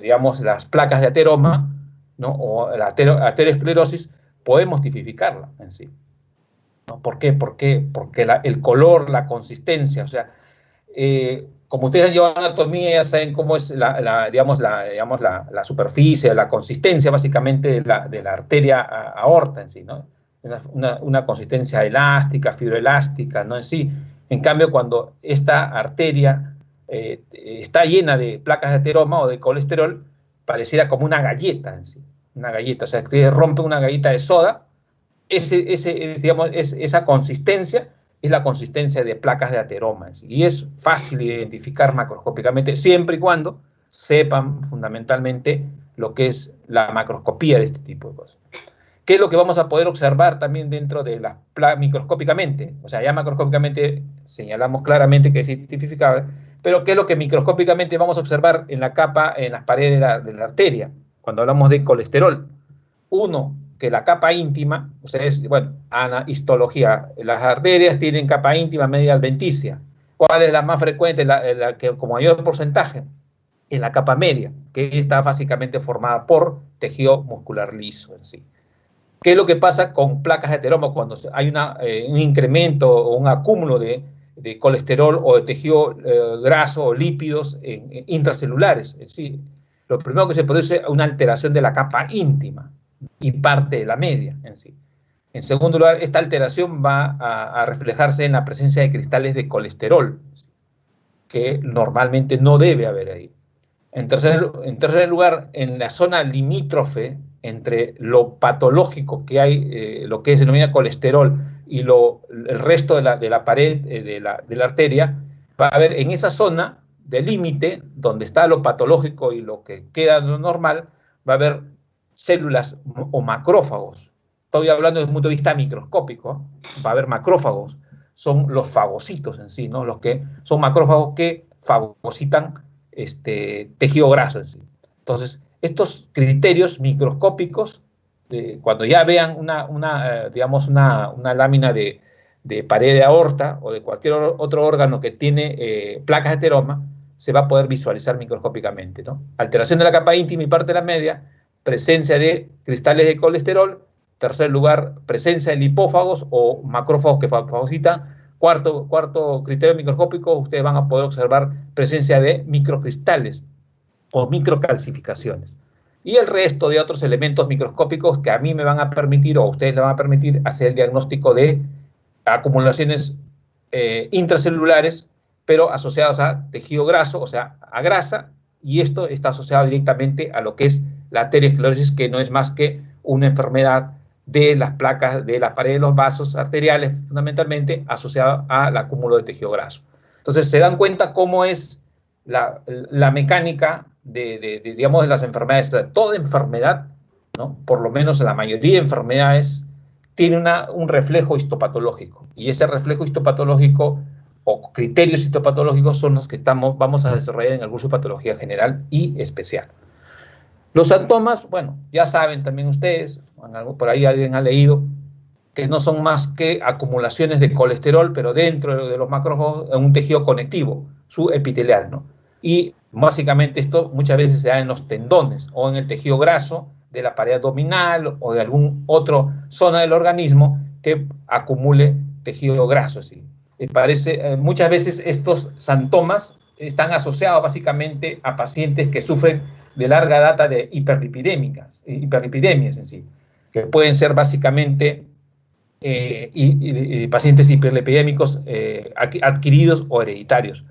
digamos, las placas de ateroma, ¿no? O la aterosclerosis, podemos tipificarla en sí, ¿no? ¿Por qué? Porque el color, la consistencia, o sea, como ustedes han llevado anatomía, ya saben cómo es la superficie, la consistencia básicamente de la arteria aorta en sí, ¿no? Una consistencia elástica, fibroelástica, ¿no? En sí. En cambio, cuando esta arteria está llena de placas de ateroma o de colesterol, pareciera como una galleta en sí, una galleta, o sea, que rompe una galleta de soda, esa consistencia es la consistencia de placas de ateroma, ¿sí? Y es fácil de identificar macroscópicamente, siempre y cuando sepan fundamentalmente lo que es la macroscopía de este tipo de cosas. ¿Qué es lo que vamos a poder observar también dentro de la microscópicamente? O sea, ya macroscópicamente señalamos claramente que es identificable, pero ¿qué es lo que microscópicamente vamos a observar en la capa, en las paredes de la arteria, cuando hablamos de colesterol? Uno, que la capa íntima, ustedes, bueno, histología, las arterias tienen capa íntima media adventicia. ¿Cuál es la más frecuente, la que con mayor porcentaje? En la capa media, que está básicamente formada por tejido muscular liso en sí. ¿Qué es lo que pasa con placas de ateroma cuando hay un incremento o un acúmulo de colesterol o de tejido graso o lípidos intracelulares? Es decir, lo primero que se produce es una alteración de la capa íntima y parte de la media en sí. En segundo lugar, esta alteración va a reflejarse en la presencia de cristales de colesterol, que normalmente no debe haber ahí. En tercer lugar, en la zona limítrofe entre lo patológico que hay, lo que se denomina colesterol, y el resto de la pared de la arteria, va a haber en esa zona de límite, donde está lo patológico y lo que queda lo normal, va a haber células o macrófagos. Estoy hablando desde un punto de vista microscópico, ¿eh? Va a haber macrófagos, son los fagocitos en sí, ¿no? Los que son macrófagos que fagocitan tejido graso en sí. Entonces, estos criterios microscópicos, cuando ya vean digamos, una lámina de pared de aorta o de cualquier otro órgano que tiene placas de ateroma, se va a poder visualizar microscópicamente, ¿no? Alteración de la capa íntima y parte de la media, presencia de cristales de colesterol, tercer lugar, presencia de lipófagos o macrófagos que fagocitan. Cuarto criterio microscópico, ustedes van a poder observar presencia de microcristales o microcalcificaciones. Y el resto de otros elementos microscópicos que a mí me van a permitir, o a ustedes le van a permitir, hacer el diagnóstico de acumulaciones intracelulares, pero asociadas a tejido graso, o sea, a grasa, y esto está asociado directamente a lo que es la arteriosclerosis, que no es más que una enfermedad de las placas de la pared de los vasos arteriales, fundamentalmente asociada al acúmulo de tejido graso. Entonces, se dan cuenta cómo es la mecánica digamos, de las enfermedades. Toda enfermedad, ¿no? Por lo menos la mayoría de enfermedades, tiene un reflejo histopatológico. Y ese reflejo histopatológico o criterios histopatológicos son los que vamos a desarrollar en el curso de patología general y especial. Los síntomas, bueno, ya saben también ustedes, por ahí alguien ha leído, que no son más que acumulaciones de colesterol, pero dentro de los macrófagos, en un tejido conectivo, subepitelial, ¿no? Y básicamente esto muchas veces se da en los tendones o en el tejido graso de la pared abdominal o de algún otro zona del organismo que acumule tejido graso, ¿sí? Muchas veces estos síntomas están asociados básicamente a pacientes que sufren de larga data de hiperlipidemias en sí, que pueden ser básicamente pacientes hiperlipidémicos adquiridos o hereditarios.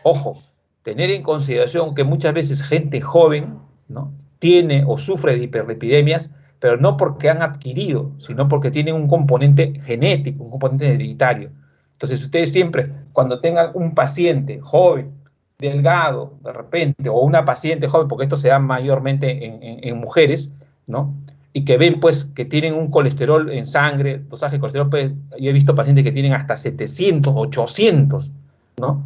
Ojo, tener en consideración que muchas veces gente joven, ¿no?, tiene o sufre de hiperlipidemias, pero no porque han adquirido, sino porque tienen un componente genético, un componente hereditario. Entonces, ustedes siempre, cuando tengan un paciente joven, delgado, de repente, o una paciente joven, porque esto se da mayormente en mujeres, ¿no?, y que ven, pues, que tienen un colesterol en sangre, dosaje de colesterol, pues, yo he visto pacientes que tienen hasta 700, 800, ¿no?,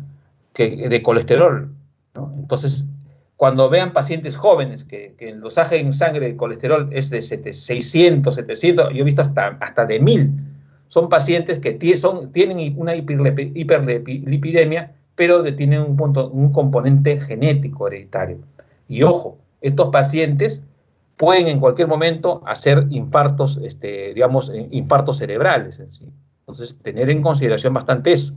de colesterol, ¿no? Entonces, cuando vean pacientes jóvenes que el dosaje en sangre de colesterol es de 600, 700, yo he visto hasta de 1000, son pacientes que tienen una hiperlipidemia, pero que tienen un componente genético hereditario. Y ojo, estos pacientes pueden en cualquier momento hacer infartos, digamos, infartos cerebrales en sí. Entonces, tener en consideración bastante eso.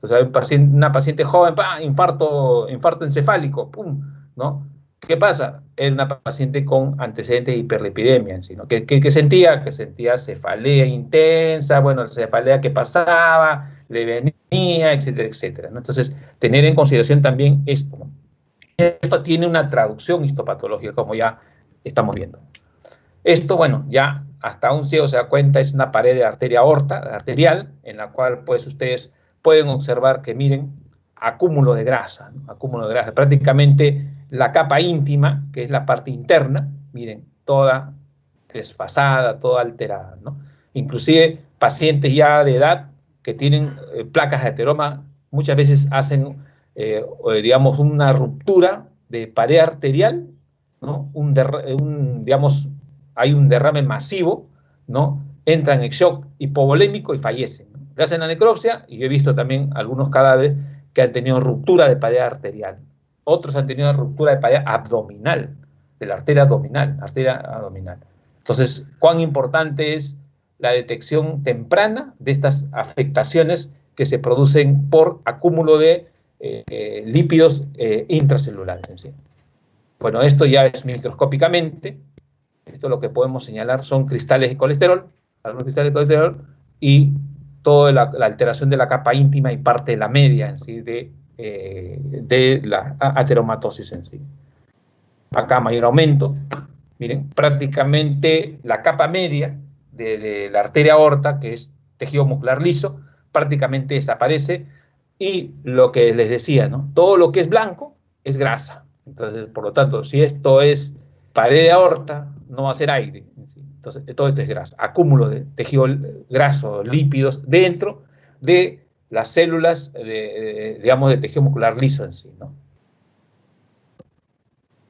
Entonces, una paciente joven, infarto encefálico, ¡pum!, ¿no? ¿Qué pasa? Era una paciente con antecedentes de hiperlipidemia en sí, ¿no? ¿Qué sentía? Que sentía cefalea intensa, bueno, la cefalea que pasaba, le venía, etcétera, etcétera, ¿no? Entonces, tener en consideración también esto, ¿no? Esto tiene una traducción histopatológica, como ya estamos viendo. Esto, bueno, ya hasta un ciego se da cuenta, es una pared de arteria arterial, en la cual, pues, ustedes pueden observar que, miren, acúmulo de grasa, ¿no? Acúmulo de grasa. Prácticamente la capa íntima, que es la parte interna, miren, toda desfasada, toda alterada, ¿no? Inclusive pacientes ya de edad que tienen placas de ateroma, muchas veces hacen, digamos, una ruptura de pared arterial, ¿no? Digamos, hay un derrame masivo, ¿no? Entran en shock hipovolémico y fallecen, ¿no? Le hacen la necropsia, y yo he visto también algunos cadáveres que han tenido ruptura de pared arterial. Otros han tenido ruptura de pared abdominal, de la arteria abdominal, Entonces, ¿cuán importante es la detección temprana de estas afectaciones que se producen por acúmulo de lípidos intracelulares en sí? Bueno, esto ya es microscópicamente. Esto lo que podemos señalar son cristales de colesterol, algunos cristales de colesterol, y toda la alteración de la capa íntima y parte de la media en sí de la ateromatosis en sí. Acá mayor aumento, miren, prácticamente la capa media de la arteria aorta, que es tejido muscular liso, prácticamente desaparece, y lo que les decía, ¿no?, todo lo que es blanco es grasa. Entonces, por lo tanto, si esto es pared de aorta, no va a ser aire. Entonces, todo esto es grasa. Acúmulo de tejido graso, lípidos, dentro de las células, digamos, de tejido muscular liso en sí, ¿no?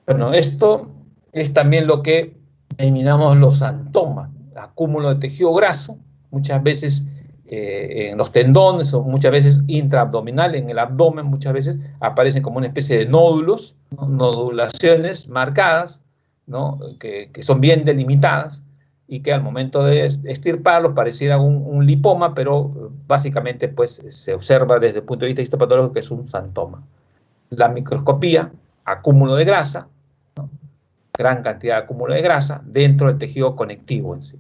Bueno, esto es también lo que denominamos los xantomas, acúmulo de tejido graso, muchas veces en los tendones o muchas veces intraabdominal, en el abdomen muchas veces aparecen como una especie de nódulos, ¿no? Nodulaciones marcadas, ¿no? que son bien delimitadas y que al momento de extirparlos pareciera un lipoma, pero básicamente pues se observa desde el punto de vista histopatológico que es un xantoma. La microscopía, acúmulo de grasa, ¿no? Gran cantidad de acúmulo de grasa dentro del tejido conectivo en sí.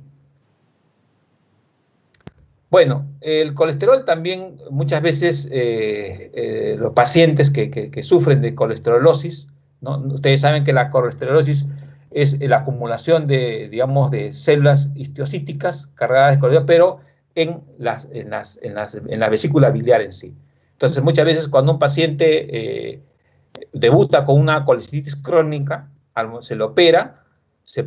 Bueno, el colesterol también muchas veces los pacientes que sufren de colesterolosis, ¿no? Ustedes saben que la colesterolosis es la acumulación de, digamos, de células histiocíticas cargadas de colesterol, pero en la vesícula biliar en sí. Entonces, muchas veces cuando un paciente debuta con una colecitis crónica, se lo opera, se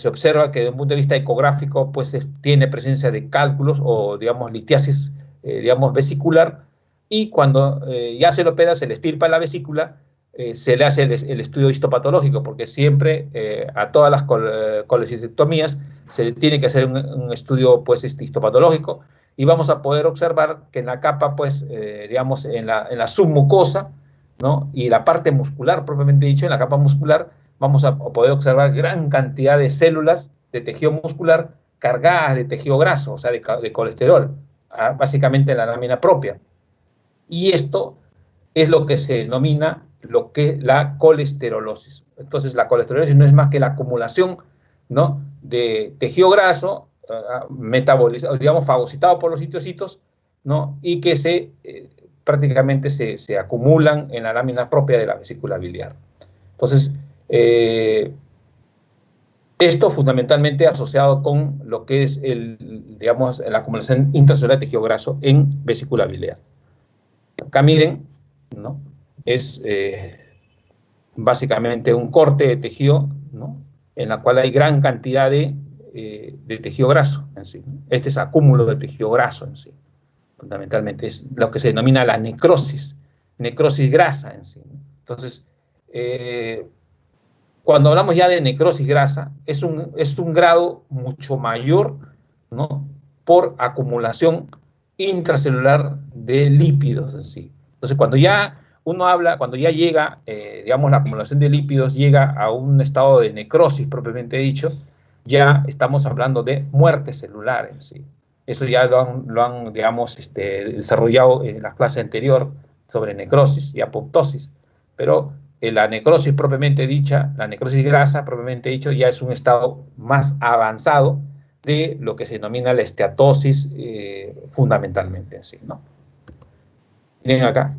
observa que desde un punto de vista ecográfico pues tiene presencia de cálculos o digamos litiasis digamos vesicular, y cuando ya se lo opera, se le extirpa la vesícula, se le hace el estudio histopatológico, porque siempre a todas las colecistectomías se tiene que hacer un estudio pues histopatológico, y vamos a poder observar que en la capa pues digamos en la submucosa, ¿no? Y la parte muscular propiamente dicho, en la capa muscular vamos a poder observar gran cantidad de células de tejido muscular cargadas de tejido graso, o sea, de colesterol, básicamente en la lámina propia. Y esto es lo que se denomina lo que es la colesterolosis. Entonces, la colesterolosis no es más que la acumulación, ¿no? de tejido graso, metabolizado, digamos, fagocitado por los sitiocitos, ¿no? Y que prácticamente se acumulan en la lámina propia de la vesícula biliar. Entonces, esto fundamentalmente asociado con lo que es digamos, la acumulación intracelular de tejido graso en vesícula biliar. Acá miren, ¿no? Es básicamente un corte de tejido, ¿no? En la cual hay gran cantidad de tejido graso en sí, ¿no? Este es acúmulo de tejido graso en sí. Fundamentalmente es lo que se denomina la necrosis grasa en sí, ¿no? Entonces, cuando hablamos ya de necrosis grasa, es un grado mucho mayor, ¿no? Por acumulación intracelular de lípidos en sí. Entonces, cuando ya llega, digamos, la acumulación de lípidos llega a un estado de necrosis propiamente dicho, ya estamos hablando de muerte celular en sí. Eso ya lo han digamos, desarrollado en la clase anterior sobre necrosis y apoptosis, pero la necrosis propiamente dicha, la necrosis grasa propiamente dicho, ya es un estado más avanzado de lo que se denomina la esteatosis fundamentalmente en sí, ¿no? Miren acá,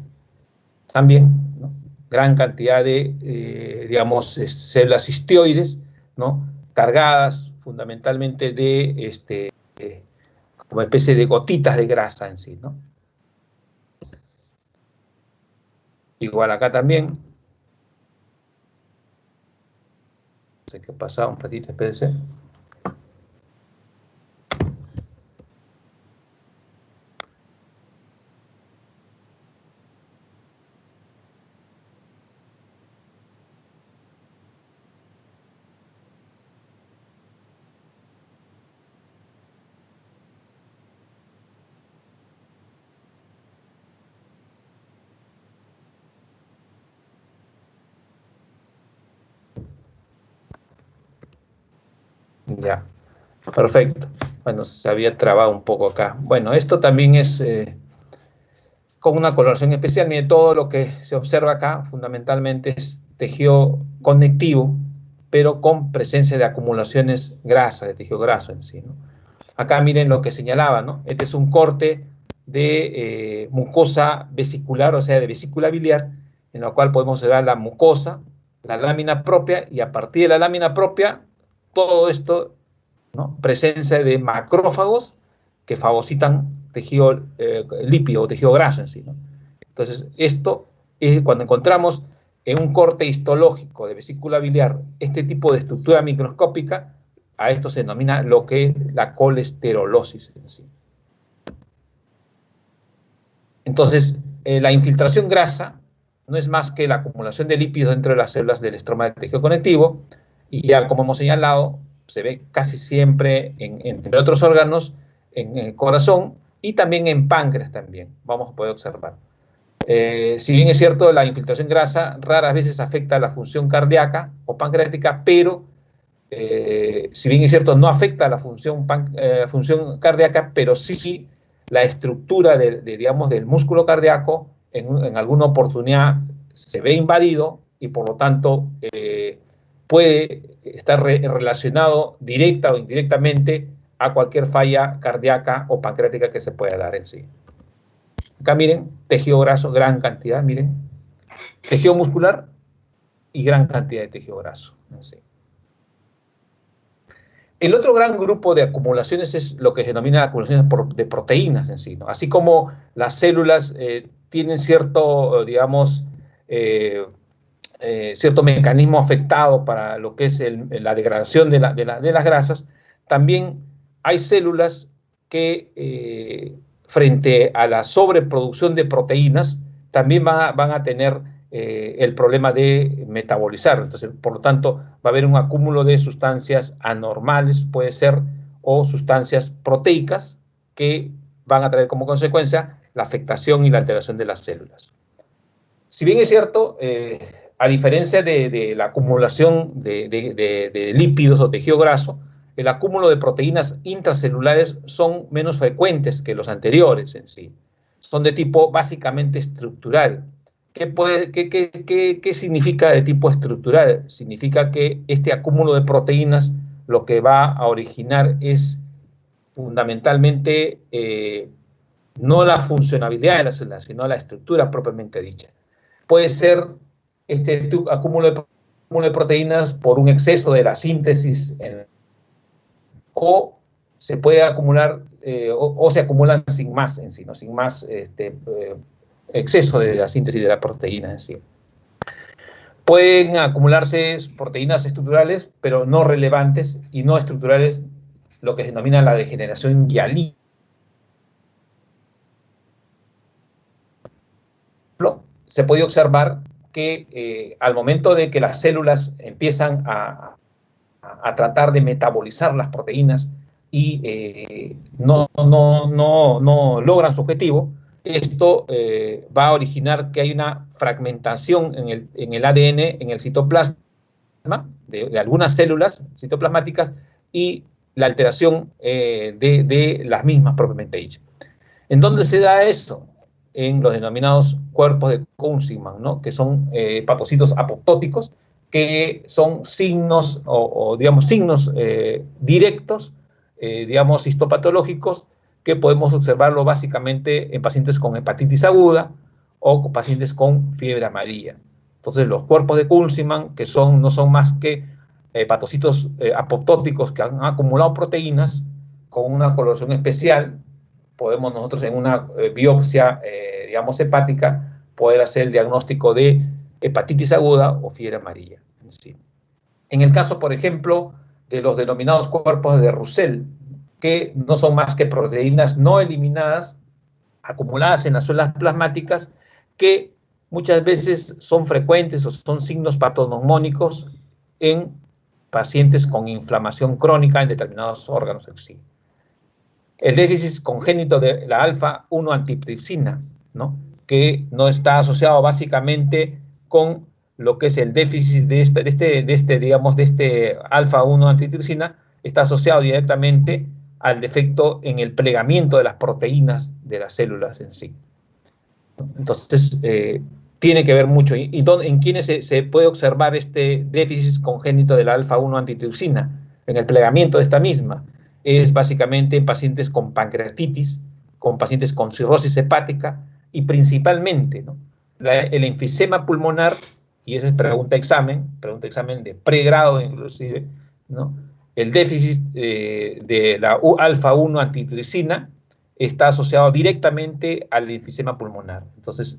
también, ¿no? Gran cantidad de, digamos, células histioides, ¿no? Cargadas fundamentalmente de, como especie de gotitas de grasa en sí, ¿no? Igual acá también. No sé qué ha pasado, un ratito, espérense. Ya, perfecto. Bueno, se había trabado un poco acá. Bueno, esto también es con una coloración especial. Mire, todo lo que se observa acá fundamentalmente es tejido conectivo, pero con presencia de acumulaciones grasas, de tejido graso en sí, ¿no? Acá miren lo que señalaba, ¿no? Este es un corte de mucosa vesicular, o sea, de vesícula biliar, en la cual podemos observar la mucosa, la lámina propia, y a partir de la lámina propia, todo esto, ¿no? Presencia de macrófagos que fagocitan tejido lípido o tejido graso en sí, ¿no? Entonces, esto es cuando encontramos en un corte histológico de vesícula biliar este tipo de estructura microscópica, a esto se denomina lo que es la colesterolosis en sí. Entonces, la infiltración grasa no es más que la acumulación de lípidos dentro de las células del estroma del tejido conectivo, y ya como hemos señalado, se ve casi siempre entre otros órganos, en el corazón y también en páncreas también, vamos a poder observar. Si bien es cierto, la infiltración grasa raras veces afecta a la función cardíaca o pancreática, pero si bien es cierto, no afecta a la función cardíaca, pero sí la estructura digamos, del músculo cardíaco en alguna oportunidad se ve invadido y por lo tanto puede estar relacionado directa o indirectamente a cualquier falla cardíaca o pancreática que se pueda dar en sí. Acá miren, tejido graso, gran cantidad, miren, tejido muscular y gran cantidad de tejido graso. Sí. El otro gran grupo de acumulaciones es lo que se denomina acumulaciones de proteínas en sí, ¿no? Así como las células tienen cierto, digamos, cierto mecanismo afectado para lo que es la degradación de las grasas, también hay células que frente a la sobreproducción de proteínas también van a tener el problema de metabolizar. Entonces, por lo tanto, va a haber un acúmulo de sustancias anormales, puede ser, o sustancias proteicas que van a traer como consecuencia la afectación y la alteración de las células. Si bien es cierto, a diferencia de la acumulación de lípidos o tejido graso, el acúmulo de proteínas intracelulares son menos frecuentes que los anteriores en sí. Son de tipo básicamente estructural. ¿Qué significa de tipo estructural? Significa que este acúmulo de proteínas lo que va a originar es fundamentalmente no la funcionalidad de las células, sino la estructura propiamente dicha. Puede ser este acúmulo de proteínas por un exceso de la síntesis o se puede acumular o se acumulan sin más en sí, ¿no? Sin más exceso de la síntesis de la proteína en sí. Pueden acumularse proteínas estructurales, pero no relevantes, y no estructurales, lo que se denomina la degeneración hialina. Se puede observar que al momento de que las células empiezan a tratar de metabolizar las proteínas y no logran su objetivo, esto va a originar que hay una fragmentación en el ADN, en el citoplasma, de algunas células citoplasmáticas y la alteración de las mismas propiamente dicho. ¿En dónde se da eso? En los denominados cuerpos de Councilman, ¿no? Que son hepatocitos apoptóticos, que son signos digamos, signos directos, digamos, histopatológicos, que podemos observarlo básicamente en pacientes con hepatitis aguda o con pacientes con fiebre amarilla. Entonces, los cuerpos de Councilman, que no son más que hepatocitos apoptóticos que han acumulado proteínas con una coloración especial, podemos nosotros en una biopsia, digamos, hepática, poder hacer el diagnóstico de hepatitis aguda o fiebre amarilla. Sí. En el caso, por ejemplo, de los denominados cuerpos de Russell, que no son más que proteínas no eliminadas, acumuladas en las células plasmáticas, que muchas veces son frecuentes o son signos patognomónicos en pacientes con inflamación crónica en determinados órganos en sí. El déficit congénito de la alfa-1 antitripsina, ¿no? Que no está asociado básicamente con lo que es el déficit de este alfa-1 antitripsina, está asociado directamente al defecto en el plegamiento de las proteínas de las células en sí. Entonces, tiene que ver mucho. ¿En quiénes se puede observar este déficit congénito de la alfa-1 antitripsina? En el plegamiento de esta misma. Es básicamente en pacientes con pancreatitis, con pacientes con cirrosis hepática y principalmente, ¿no? El enfisema pulmonar, y esa es pregunta examen de pregrado inclusive, ¿no? El déficit de la alfa-1 antitripsina está asociado directamente al enfisema pulmonar. Entonces,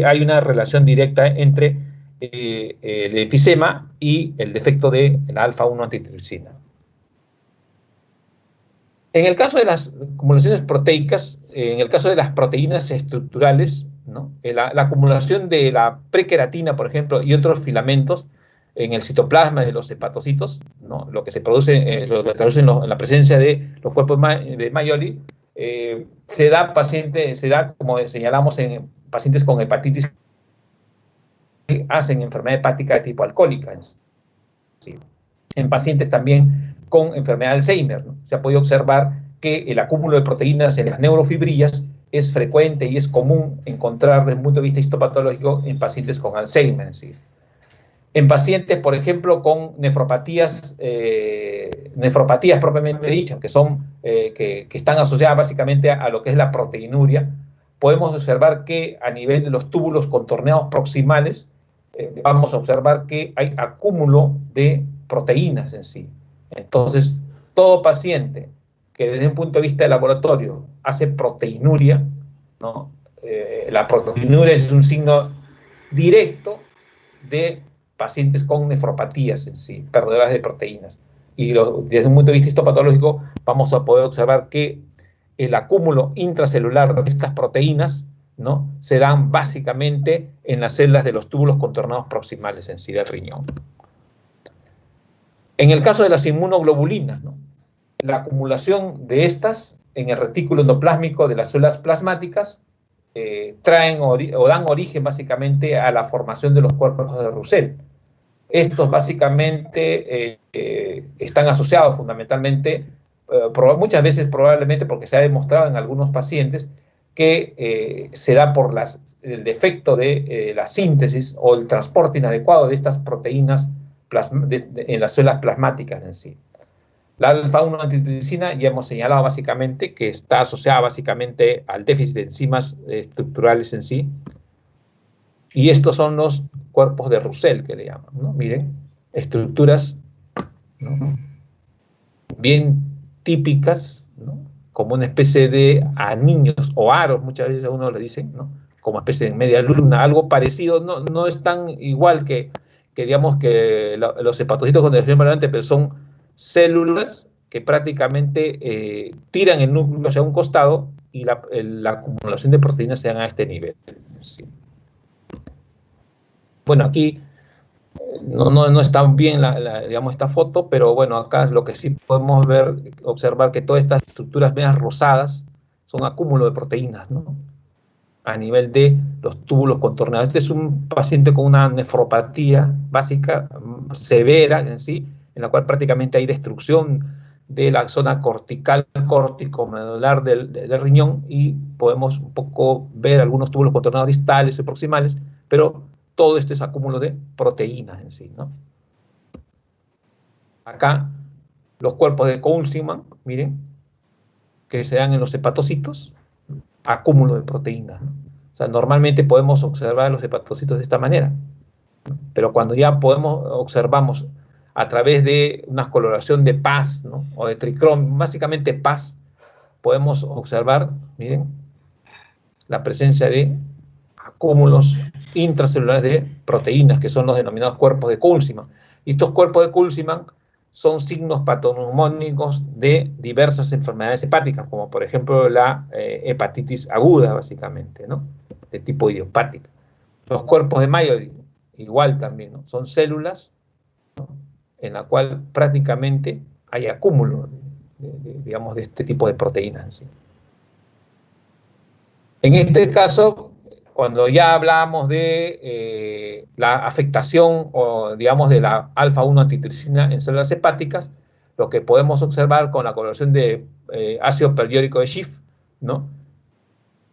hay una relación directa entre el enfisema y el defecto de la alfa-1 antitripsina. En el caso de las acumulaciones proteicas, en el caso de las proteínas estructurales, ¿no? La acumulación de la prequeratina, por ejemplo, y otros filamentos en el citoplasma de los hepatocitos, ¿no? Lo que se produce, lo que traduce en la presencia de los cuerpos de Mayoli, se da, como señalamos, en pacientes con hepatitis que hacen enfermedad hepática de tipo alcohólica. ¿Sí? En pacientes también con enfermedad de Alzheimer, ¿no? Se ha podido observar que el acúmulo de proteínas en las neurofibrillas es frecuente y es común encontrar desde el punto de vista histopatológico en pacientes con Alzheimer. ¿Sí? En pacientes, por ejemplo, con nefropatías propiamente dichas, que están asociadas básicamente a lo que es la proteinuria, podemos observar que a nivel de los túbulos contorneados proximales, vamos a observar que hay acúmulo de proteínas en sí. Entonces, todo paciente que desde un punto de vista de laboratorio hace proteinuria, ¿no? La proteinuria es un signo directo de pacientes con nefropatías en sí, perdedoras de proteínas. Y desde un punto de vista histopatológico vamos a poder observar que el acúmulo intracelular de estas proteínas, ¿no? Se dan básicamente en las células de los túbulos contornados proximales en sí del riñón. En el caso de las inmunoglobulinas, ¿no? La acumulación de estas en el retículo endoplásmico de las células plasmáticas traen o dan origen básicamente a la formación de los cuerpos de Roussel. Estos básicamente están asociados fundamentalmente, muchas veces probablemente porque se ha demostrado en algunos pacientes que se da por el defecto de la síntesis o el transporte inadecuado de estas proteínas en las células plasmáticas en sí. La alfa-1 antitripsina ya hemos señalado básicamente que está asociada básicamente al déficit de enzimas estructurales en sí. Y estos son los cuerpos de Roussel, que le llaman, ¿no? Miren, estructuras, ¿no? Bien típicas, ¿no? Como una especie de anillos o aros, muchas veces a uno le dicen, ¿no? Como especie de media luna, algo parecido, no es tan igual que digamos que los hepatocitos con degeneración permanente, pero son células que prácticamente tiran el núcleo hacia un costado y la acumulación de proteínas se dan a este nivel. ¿Sí? Bueno, aquí no está bien digamos, esta foto, pero bueno, acá lo que sí podemos observar que todas estas estructuras medias rosadas son acúmulo de proteínas, ¿no? A nivel de los túbulos contorneados. Este es un paciente con una nefropatía básica severa en sí, en la cual prácticamente hay destrucción de la zona cortical, córtico-medular del riñón, y podemos un poco ver algunos túbulos contorneados distales y proximales, pero todo esto es acúmulo de proteínas en sí, ¿no? Acá, los cuerpos de Coulsingman, miren, que se dan en los hepatocitos, acúmulo de proteínas, ¿no? O sea, normalmente podemos observar los hepatocitos de esta manera, ¿no? Pero cuando ya observamos a través de una coloración de PAS, ¿no? O de tricrom, básicamente PAS, podemos observar, miren, la presencia de acúmulos intracelulares de proteínas, que son los denominados cuerpos de Coulsingman. Y estos cuerpos de Coulsingman son signos patoneumónicos de diversas enfermedades hepáticas, como por ejemplo la hepatitis aguda, básicamente, ¿no? De tipo idiopática. Los cuerpos de Mayoli, igual también, ¿no? Son células, ¿no? En la cual prácticamente hay acúmulo, digamos, de este tipo de proteínas. ¿Sí? En este caso, cuando ya hablamos de la afectación o, digamos, de la alfa-1 antitripsina en células hepáticas, lo que podemos observar con la coloración de ácido periódico de Schiff, ¿no?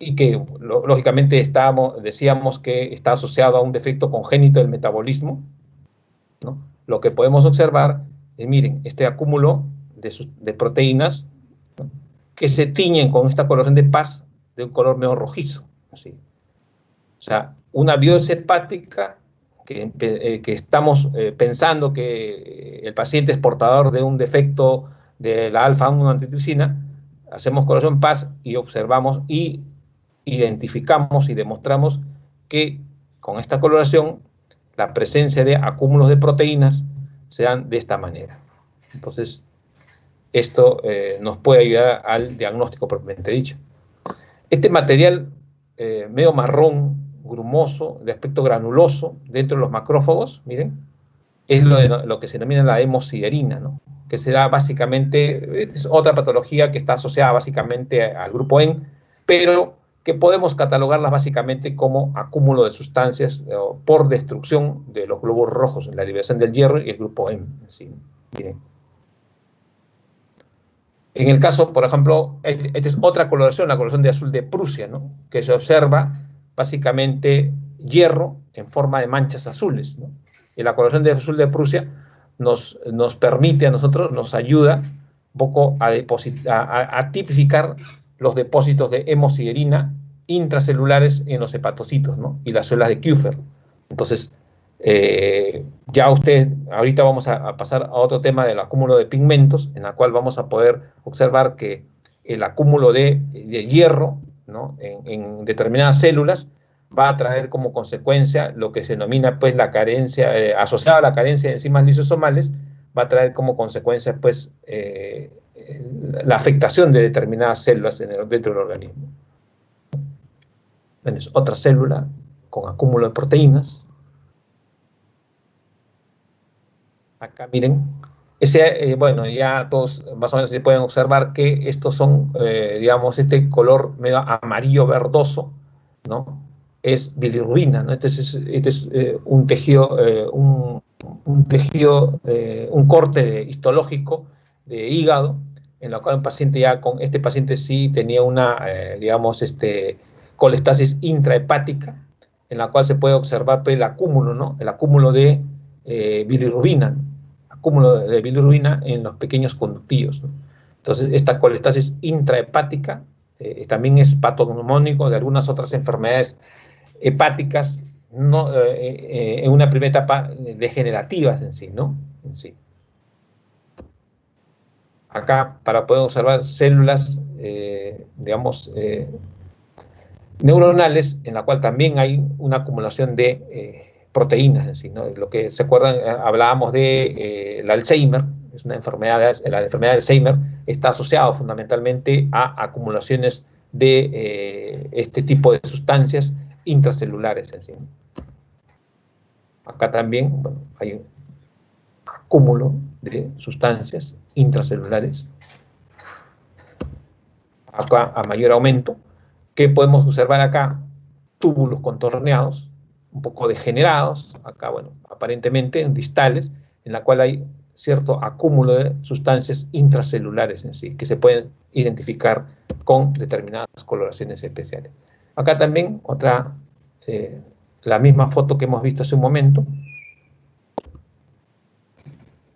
Y que lógicamente decíamos que está asociado a un defecto congénito del metabolismo, ¿no? Lo que podemos observar es, miren, este acúmulo de proteínas, ¿no? Que se tiñen con esta coloración de PAS de un color medio rojizo, así. O sea, una biopsia hepática que estamos pensando que el paciente es portador de un defecto de la alfa-1 antitripsina, hacemos coloración PAS y observamos y identificamos y demostramos que con esta coloración la presencia de acúmulos de proteínas se dan de esta manera. Entonces, esto nos puede ayudar al diagnóstico propiamente dicho. Este material medio marrón, grumoso, de aspecto granuloso, dentro de los macrófagos, miren, es lo que se denomina la hemosiderina, ¿no? Que se da básicamente, es otra patología que está asociada básicamente al grupo EN, pero que podemos catalogarlas básicamente como acúmulo de sustancias por destrucción de los glóbulos rojos, la liberación del hierro y el grupo EN. ¿Sí? Miren. En el caso, por ejemplo, esta es otra coloración, la coloración de azul de Prusia, ¿no? Que se observa básicamente hierro en forma de manchas azules, ¿no? Y la coloración de azul de Prusia nos permite a nosotros, nos ayuda un poco a tipificar los depósitos de hemosiderina intracelulares en los hepatocitos, ¿no? Y las células de Kupffer. Entonces, ya ahorita vamos a pasar a otro tema del acúmulo de pigmentos, en la cual vamos a poder observar que el acúmulo de hierro, ¿no? en determinadas células va a traer como consecuencia lo que se denomina pues la carencia, asociada a la carencia de enzimas lisosomales, va a traer como consecuencia pues la afectación de determinadas células dentro del organismo. Bueno, es otra célula con acúmulo de proteínas. Acá miren, bueno, ya todos más o menos se pueden observar que estos son, digamos, este color medio amarillo verdoso, ¿no? Es bilirrubina, ¿no? Este es un tejido, un corte histológico de hígado, en la cual un paciente este paciente sí tenía una, digamos, colestasis intrahepática, en la cual se puede observar pues, el acúmulo, ¿no? El acúmulo de bilirrubina, acúmulo de bilirrubina en los pequeños conductillos, ¿no? Entonces, esta colestasis intrahepática también es patognomónico de algunas otras enfermedades hepáticas, no, en una primera etapa degenerativas en sí, ¿no? En sí. Acá, para poder observar células, digamos, neuronales, en la cual también hay una acumulación de proteínas en sí, ¿no? Lo que se acuerdan, hablábamos de el Alzheimer, es una enfermedad, la enfermedad de Alzheimer está asociada fundamentalmente a acumulaciones de este tipo de sustancias intracelulares en sí. Acá también, bueno, hay un acúmulo de sustancias intracelulares. Acá a mayor aumento. ¿Qué podemos observar acá? Túbulos contorneados, un poco degenerados, acá, bueno, aparentemente distales, en la cual hay cierto acúmulo de sustancias intracelulares en sí, que se pueden identificar con determinadas coloraciones especiales. Acá también otra, la misma foto que hemos visto hace un momento.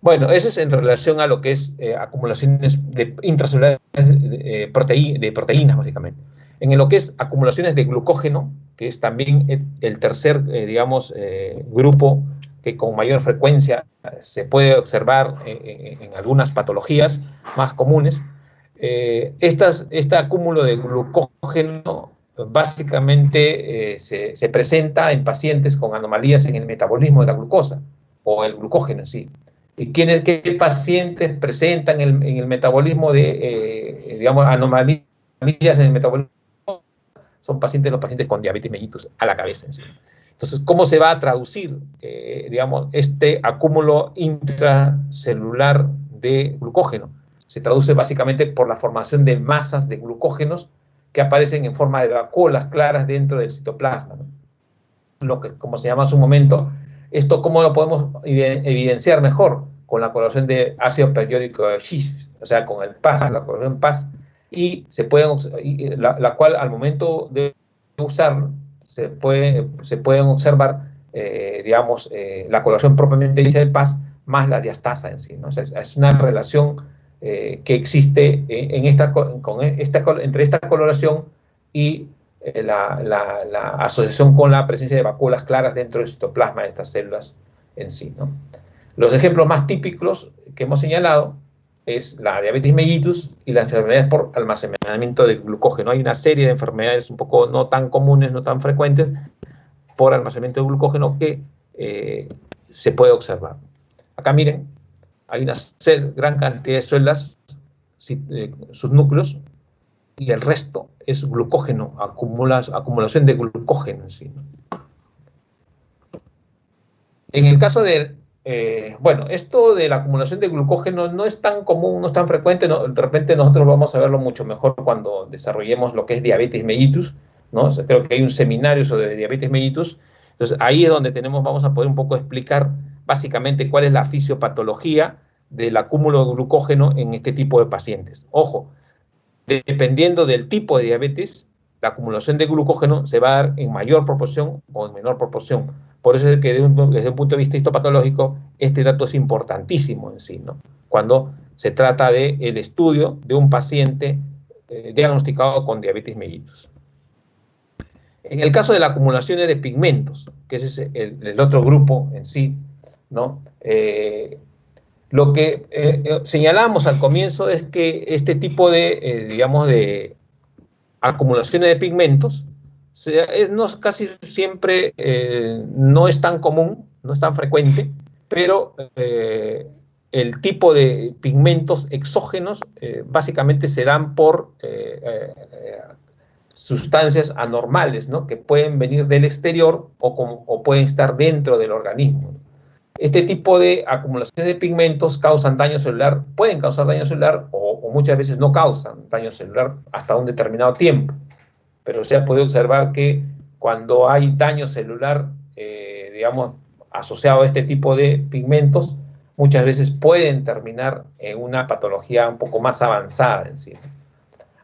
Bueno, eso es en relación a lo que es acumulaciones intracelulares de proteínas, básicamente. En lo que es acumulaciones de glucógeno, que es también el tercer, digamos, grupo que con mayor frecuencia se puede observar en algunas patologías más comunes, este acúmulo de glucógeno básicamente se presenta en pacientes con anomalías en el metabolismo de la glucosa o el glucógeno en sí. ¿Y qué pacientes presentan en el metabolismo de, digamos, anomalías en el metabolismo? Son los pacientes con diabetes mellitus a la cabeza en sí. Entonces, ¿cómo se va a traducir, digamos, este acúmulo intracelular de glucógeno? Se traduce básicamente por la formación de masas de glucógenos que aparecen en forma de vacuolas claras dentro del citoplasma, ¿no? Lo que, como se llama hace un momento, esto cómo lo podemos evidenciar mejor con la coloración de ácido periódico de Schiff, o sea, con el PAS, la coloración PAS, y la cual al momento de usar se pueden observar, digamos, la coloración propiamente dicha del PAS más la diastasa en sí, ¿no? O sea, es una relación que existe entre esta coloración y la asociación con la presencia de vacuolas claras dentro del citoplasma de estas células en sí, ¿no? Los ejemplos más típicos que hemos señalado es la diabetes mellitus y las enfermedades por almacenamiento de glucógeno. Hay una serie de enfermedades un poco no tan comunes, no tan frecuentes, por almacenamiento de glucógeno que se puede observar. Acá miren, hay una gran cantidad de células, subnúcleos, y el resto es glucógeno, acumulación de glucógeno en sí, ¿no? En el caso de, bueno, esto de la acumulación de glucógeno no es tan común, no es tan frecuente, ¿no? De repente nosotros vamos a verlo mucho mejor cuando desarrollemos lo que es diabetes mellitus, ¿no? O sea, creo que hay un seminario sobre diabetes mellitus, entonces ahí es donde vamos a poder un poco explicar básicamente cuál es la fisiopatología del acúmulo de glucógeno en este tipo de pacientes. Ojo, dependiendo del tipo de diabetes, la acumulación de glucógeno se va a dar en mayor proporción o en menor proporción. Por eso es que desde un punto de vista histopatológico, este dato es importantísimo en sí, ¿no? Cuando se trata del estudio de un paciente diagnosticado con diabetes mellitus. En el caso de la acumulación de pigmentos, que ese es el otro grupo en sí, ¿no? Lo que señalamos al comienzo es que este tipo de, digamos, de acumulaciones de pigmentos casi siempre no es tan común, no es tan frecuente, pero el tipo de pigmentos exógenos básicamente se dan por sustancias anormales, ¿no? Que pueden venir del exterior o pueden estar dentro del organismo. Este tipo de acumulación de pigmentos causan daño celular, pueden causar daño celular o muchas veces no causan daño celular hasta un determinado tiempo. Pero se ha podido observar que cuando hay daño celular, digamos, asociado a este tipo de pigmentos, muchas veces pueden terminar en una patología un poco más avanzada en sí.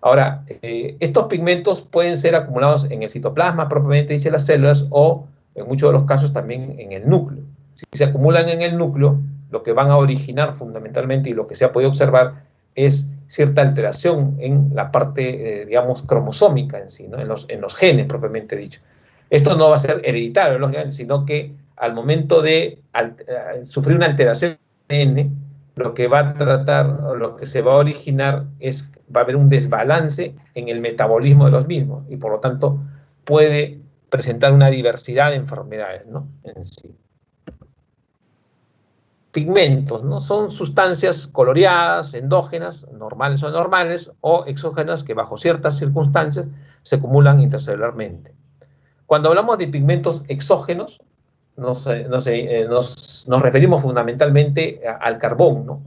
Ahora, estos pigmentos pueden ser acumulados en el citoplasma, propiamente dice las células, o en muchos de los casos también en el núcleo. Si se acumulan en el núcleo, lo que van a originar fundamentalmente y lo que se ha podido observar es cierta alteración en la parte, digamos, cromosómica en sí, ¿no? En los genes propiamente dicho. Esto no va a ser hereditario, lógicamente, sino que al momento de sufrir una alteración en el ADN, lo que va a tratar, lo que se va a originar es, va a haber un desbalance en el metabolismo de los mismos y por lo tanto puede presentar una diversidad de enfermedades, ¿no? En sí. Pigmentos, ¿no? Son sustancias coloreadas, endógenas, normales o anormales, o exógenas que bajo ciertas circunstancias se acumulan intracelularmente. Cuando hablamos de pigmentos exógenos, nos referimos fundamentalmente al carbón, ¿no?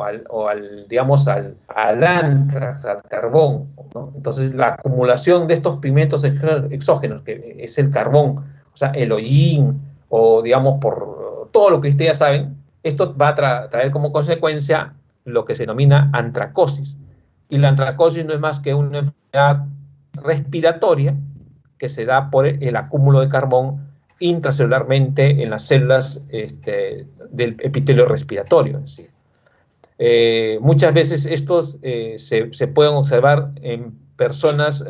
Digamos, al anthrax, al carbón, ¿no? Entonces, la acumulación de estos pigmentos exógenos, que es el carbón, o sea, el hollín, o digamos, por todo lo que ustedes ya saben, esto va a traer como consecuencia lo que se denomina antracosis. Y la antracosis no es más que una enfermedad respiratoria que se da por el acúmulo de carbón intracelularmente en las células del epitelio respiratorio en sí. Muchas veces estos se pueden observar en personas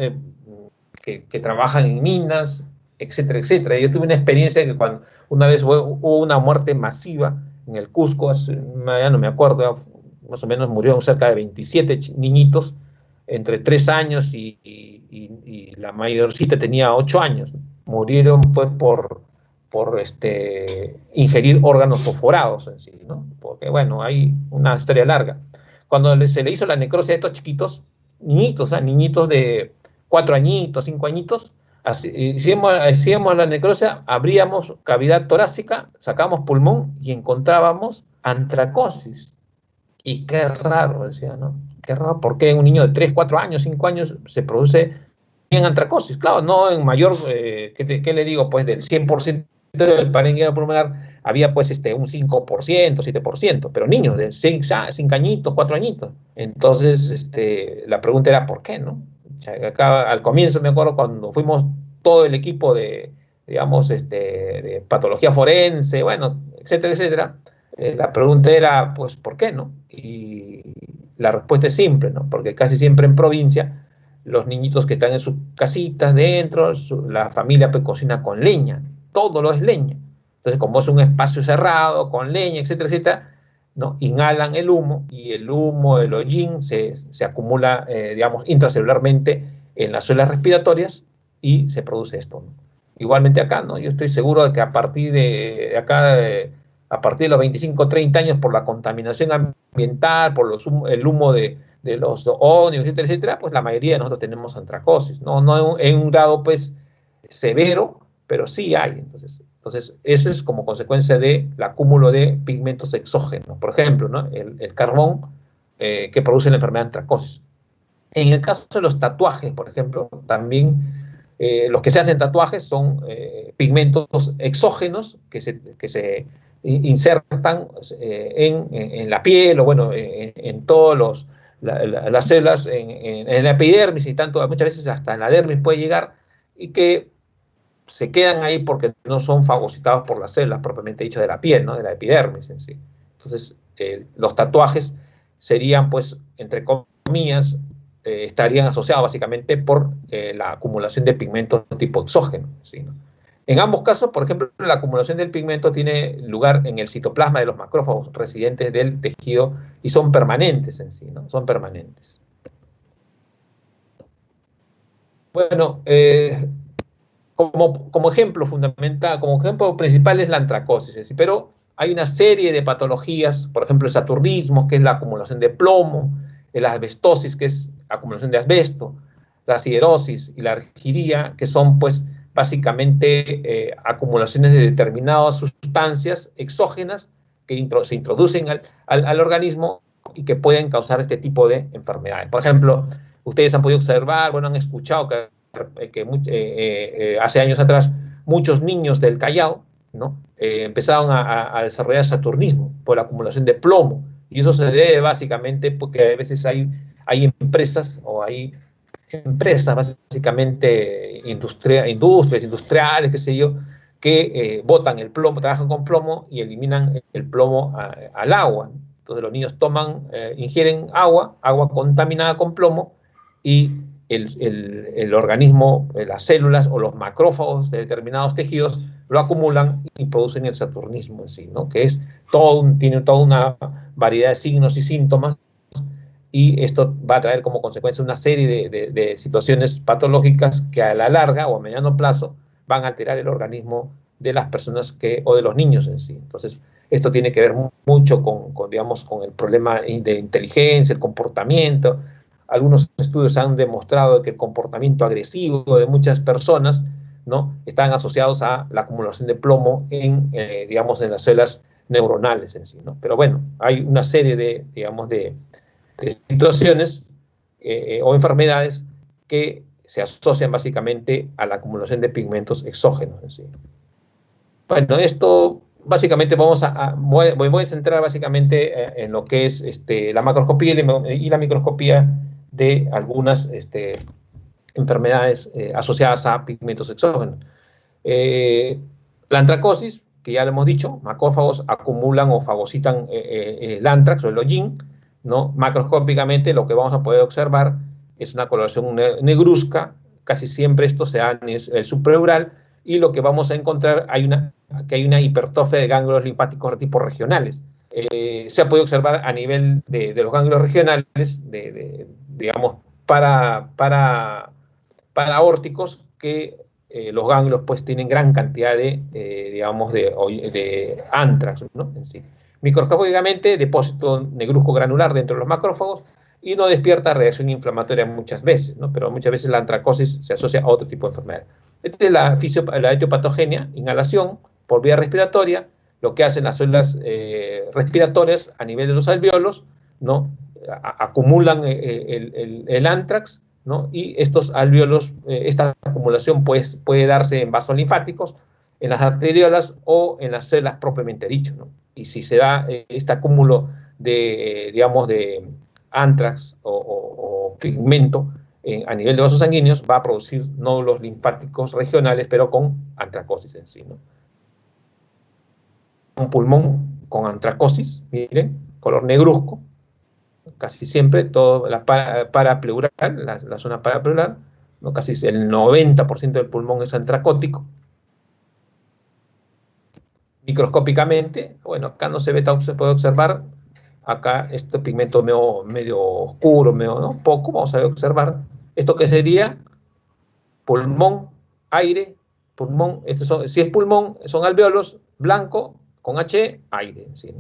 que trabajan en minas, etcétera, etcétera. Yo tuve una experiencia que cuando una vez hubo una muerte masiva en el Cusco, ya no me acuerdo, más o menos murieron cerca de 27 niñitos entre 3 años y la mayorcita tenía 8 años. Murieron pues por ingerir órganos fosforados en sí, ¿no? Porque bueno, hay una historia larga. Cuando se le hizo la necrosis a estos chiquitos, niñitos, niñitos de 4 añitos, 5 añitos, hacíamos la necrosis, abríamos cavidad torácica, sacamos pulmón y encontrábamos antracosis. Y qué raro, decía, ¿no? Qué raro, ¿por qué en un niño de 3, 4 años, 5 años se produce en antracosis? Claro, no en mayor, ¿qué le digo? Pues del 100% del parénquima pulmonar había pues un 5%, 7%, pero niños de 5 añitos, 4 añitos. Entonces, la pregunta era, ¿por qué, no? Acá, al comienzo me acuerdo cuando fuimos todo el equipo de, digamos, de patología forense, bueno, etcétera, etcétera, la pregunta era, pues, ¿por qué no? Y la respuesta es simple, ¿no? Porque casi siempre en provincia, los niñitos que están en sus casitas dentro, la familia pues cocina con leña, todo lo es leña. Entonces, como es un espacio cerrado, con leña, etcétera, etcétera, ¿no? Inhalan el humo y el humo del hollín se acumula, digamos, intracelularmente en las células respiratorias y se produce esto, ¿no? Igualmente acá, ¿no? Yo estoy seguro de que a partir de acá, a partir de los 25, 30 años, por la contaminación ambiental, por el humo de de los ómnibus, etcétera, etcétera, pues la mayoría de nosotros tenemos antracosis, no en un grado pues severo, pero sí hay. Entonces eso es como consecuencia del acúmulo de pigmentos exógenos. Por ejemplo, ¿no? el carbón que produce la enfermedad de antracosis. En el caso de los tatuajes, por ejemplo, también los que se hacen tatuajes son pigmentos exógenos que se insertan en la piel o bueno, en todas las células, en la epidermis y tanto, muchas veces hasta en la dermis puede llegar y que se quedan ahí porque no son fagocitados por las células propiamente dichas de la piel, ¿no? De la epidermis en sí. Entonces, los tatuajes serían, pues, entre comillas, estarían asociados básicamente por la acumulación de pigmentos de tipo exógeno, ¿sí? ¿no? En ambos casos, por ejemplo, la acumulación del pigmento tiene lugar en el citoplasma de los macrófagos residentes del tejido y son permanentes en sí, ¿no? Son permanentes. Bueno, como ejemplo fundamental, como ejemplo principal es la antracosis, ¿sí? Pero hay una serie de patologías, por ejemplo el saturnismo, que es la acumulación de plomo, la asbestosis, que es acumulación de asbesto, la siderosis y la argiria, que son pues básicamente acumulaciones de determinadas sustancias exógenas que se introducen al organismo y que pueden causar este tipo de enfermedades. Por ejemplo, ustedes han podido observar, bueno, han escuchado que hace años atrás muchos niños del Callao, ¿no? Empezaron a desarrollar saturnismo por la acumulación de plomo. Y eso se debe básicamente porque a veces hay empresas o hay empresas básicamente industrias industriales, qué sé yo, que botan el plomo, trabajan con plomo y eliminan el plomo al agua. Entonces los niños ingieren agua contaminada con plomo y el organismo, las células o los macrófagos de determinados tejidos lo acumulan y producen el saturnismo en sí, ¿no? Que es tiene toda una variedad de signos y síntomas y esto va a traer como consecuencia una serie de situaciones patológicas que a la larga o a mediano plazo van a alterar el organismo de las personas o de los niños en sí. Entonces, esto tiene que ver mucho digamos, con el problema de inteligencia, el comportamiento. Algunos estudios han demostrado que el comportamiento agresivo de muchas personas, ¿no? Están asociados a la acumulación de plomo digamos, en las células neuronales en sí, ¿no? Pero bueno, hay una serie digamos, de situaciones o enfermedades que se asocian básicamente a la acumulación de pigmentos exógenos en sí. Bueno, esto básicamente voy a centrar básicamente en lo que es la macroscopía y la microscopía de algunas enfermedades asociadas a pigmentos exógenos. La antracosis, que ya lo hemos dicho, macrófagos acumulan o fagocitan el antrax o el hollín, ¿no? Macroscópicamente lo que vamos a poder observar es una coloración negruzca, casi siempre esto se da en el supraural, y lo que vamos a encontrar que hay una hipertrofia de ganglios linfáticos de tipo regionales. Se ha podido observar a nivel de los ganglios regionales, digamos, paraórticos, que los ganglios pues tienen gran cantidad digamos, de antrax, ¿no? En sí. Microscópicamente, depósito negruzco granular dentro de los macrófagos y no despierta reacción inflamatoria muchas veces, ¿no? Pero muchas veces la antracosis se asocia a otro tipo de enfermedad. Esta es la etiopatogenia, inhalación por vía respiratoria, lo que hacen las células respiratorias a nivel de los alvéolos, ¿no? Acumulan el antrax, ¿no? Y estos alvéolos, esta acumulación pues, puede darse en vasos linfáticos, en las arteriolas o en las células propiamente dicho, ¿no? Y si se da este acúmulo digamos, de antrax o pigmento a nivel de vasos sanguíneos, va a producir nódulos linfáticos regionales, pero con antracosis en sí, ¿no? Un pulmón con antracosis, miren, color negruzco, casi siempre, toda la parapleural, la zona parapleural, ¿no? Casi el 90% del pulmón es antracótico. Microscópicamente, bueno, acá no se puede observar, acá este pigmento medio oscuro, ¿no? Poco, vamos a observar. ¿Esto qué sería? Pulmón, aire, pulmón, si es pulmón, son alvéolos, blanco, con H, aire, ¿sí?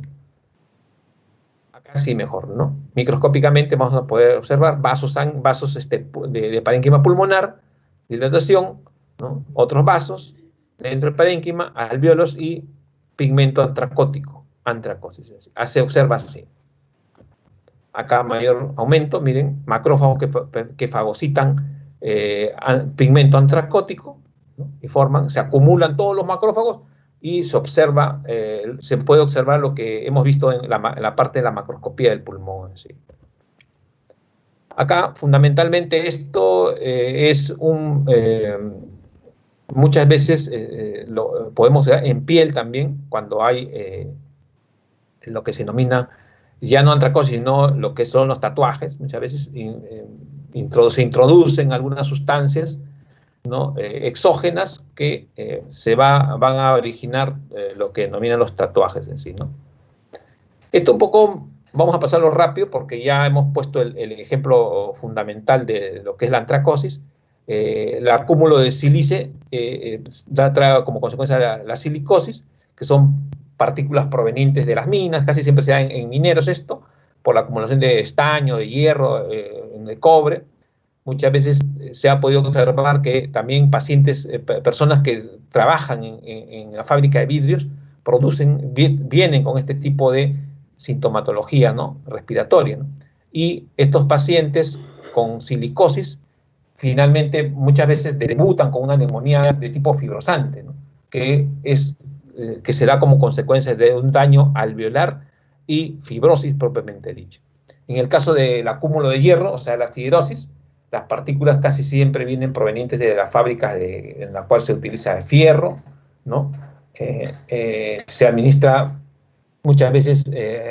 Acá sí mejor, ¿no? Microscópicamente vamos a poder observar vasos de parénquima pulmonar, dilatación, ¿no? Otros vasos dentro del parénquima, alvéolos y pigmento antracótico, antracosis. Se observa así. Acá mayor aumento, miren, macrófagos que fagocitan pigmento antracótico, ¿no? Y se acumulan todos los macrófagos y se observa, se puede observar lo que hemos visto en la parte de la macroscopía del pulmón en sí. Acá, fundamentalmente, esto es muchas veces lo podemos ver en piel también, cuando hay lo que se denomina, ya no antracosis, sino lo que son los tatuajes. Muchas veces se introducen algunas sustancias, ¿no? Exógenas que van a originar lo que denominan los tatuajes en sí, ¿no? Esto un poco vamos a pasarlo rápido porque ya hemos puesto el ejemplo fundamental de lo que es la antracosis. El acúmulo de sílice trae como consecuencia la silicosis, que son partículas provenientes de las minas, casi siempre se da en mineros esto, por la acumulación de estaño, de hierro, de cobre. Muchas veces se ha podido observar que también pacientes, personas que trabajan en la fábrica de vidrios, vienen con este tipo de sintomatología, ¿no? Respiratoria, ¿no? Y estos pacientes con silicosis finalmente muchas veces debutan con una neumonía de tipo fibrosante, ¿no? que se da como consecuencia de un daño alveolar y fibrosis propiamente dicha. En el caso del acúmulo de hierro, o sea, la fibrosis, las partículas casi siempre vienen provenientes de las fábricas en la cual se utiliza el fierro, ¿no? Se administra, muchas veces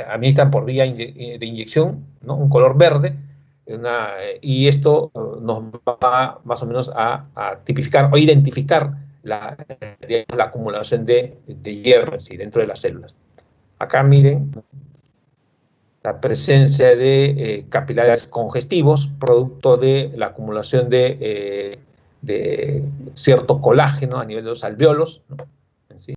administran por vía de inyección, ¿no? Un color verde, y esto nos va más o menos a tipificar o identificar la acumulación de hierro en sí, dentro de las células. Acá miren la presencia de capilares congestivos, producto de la acumulación de cierto colágeno a nivel de los alvéolos, ¿no?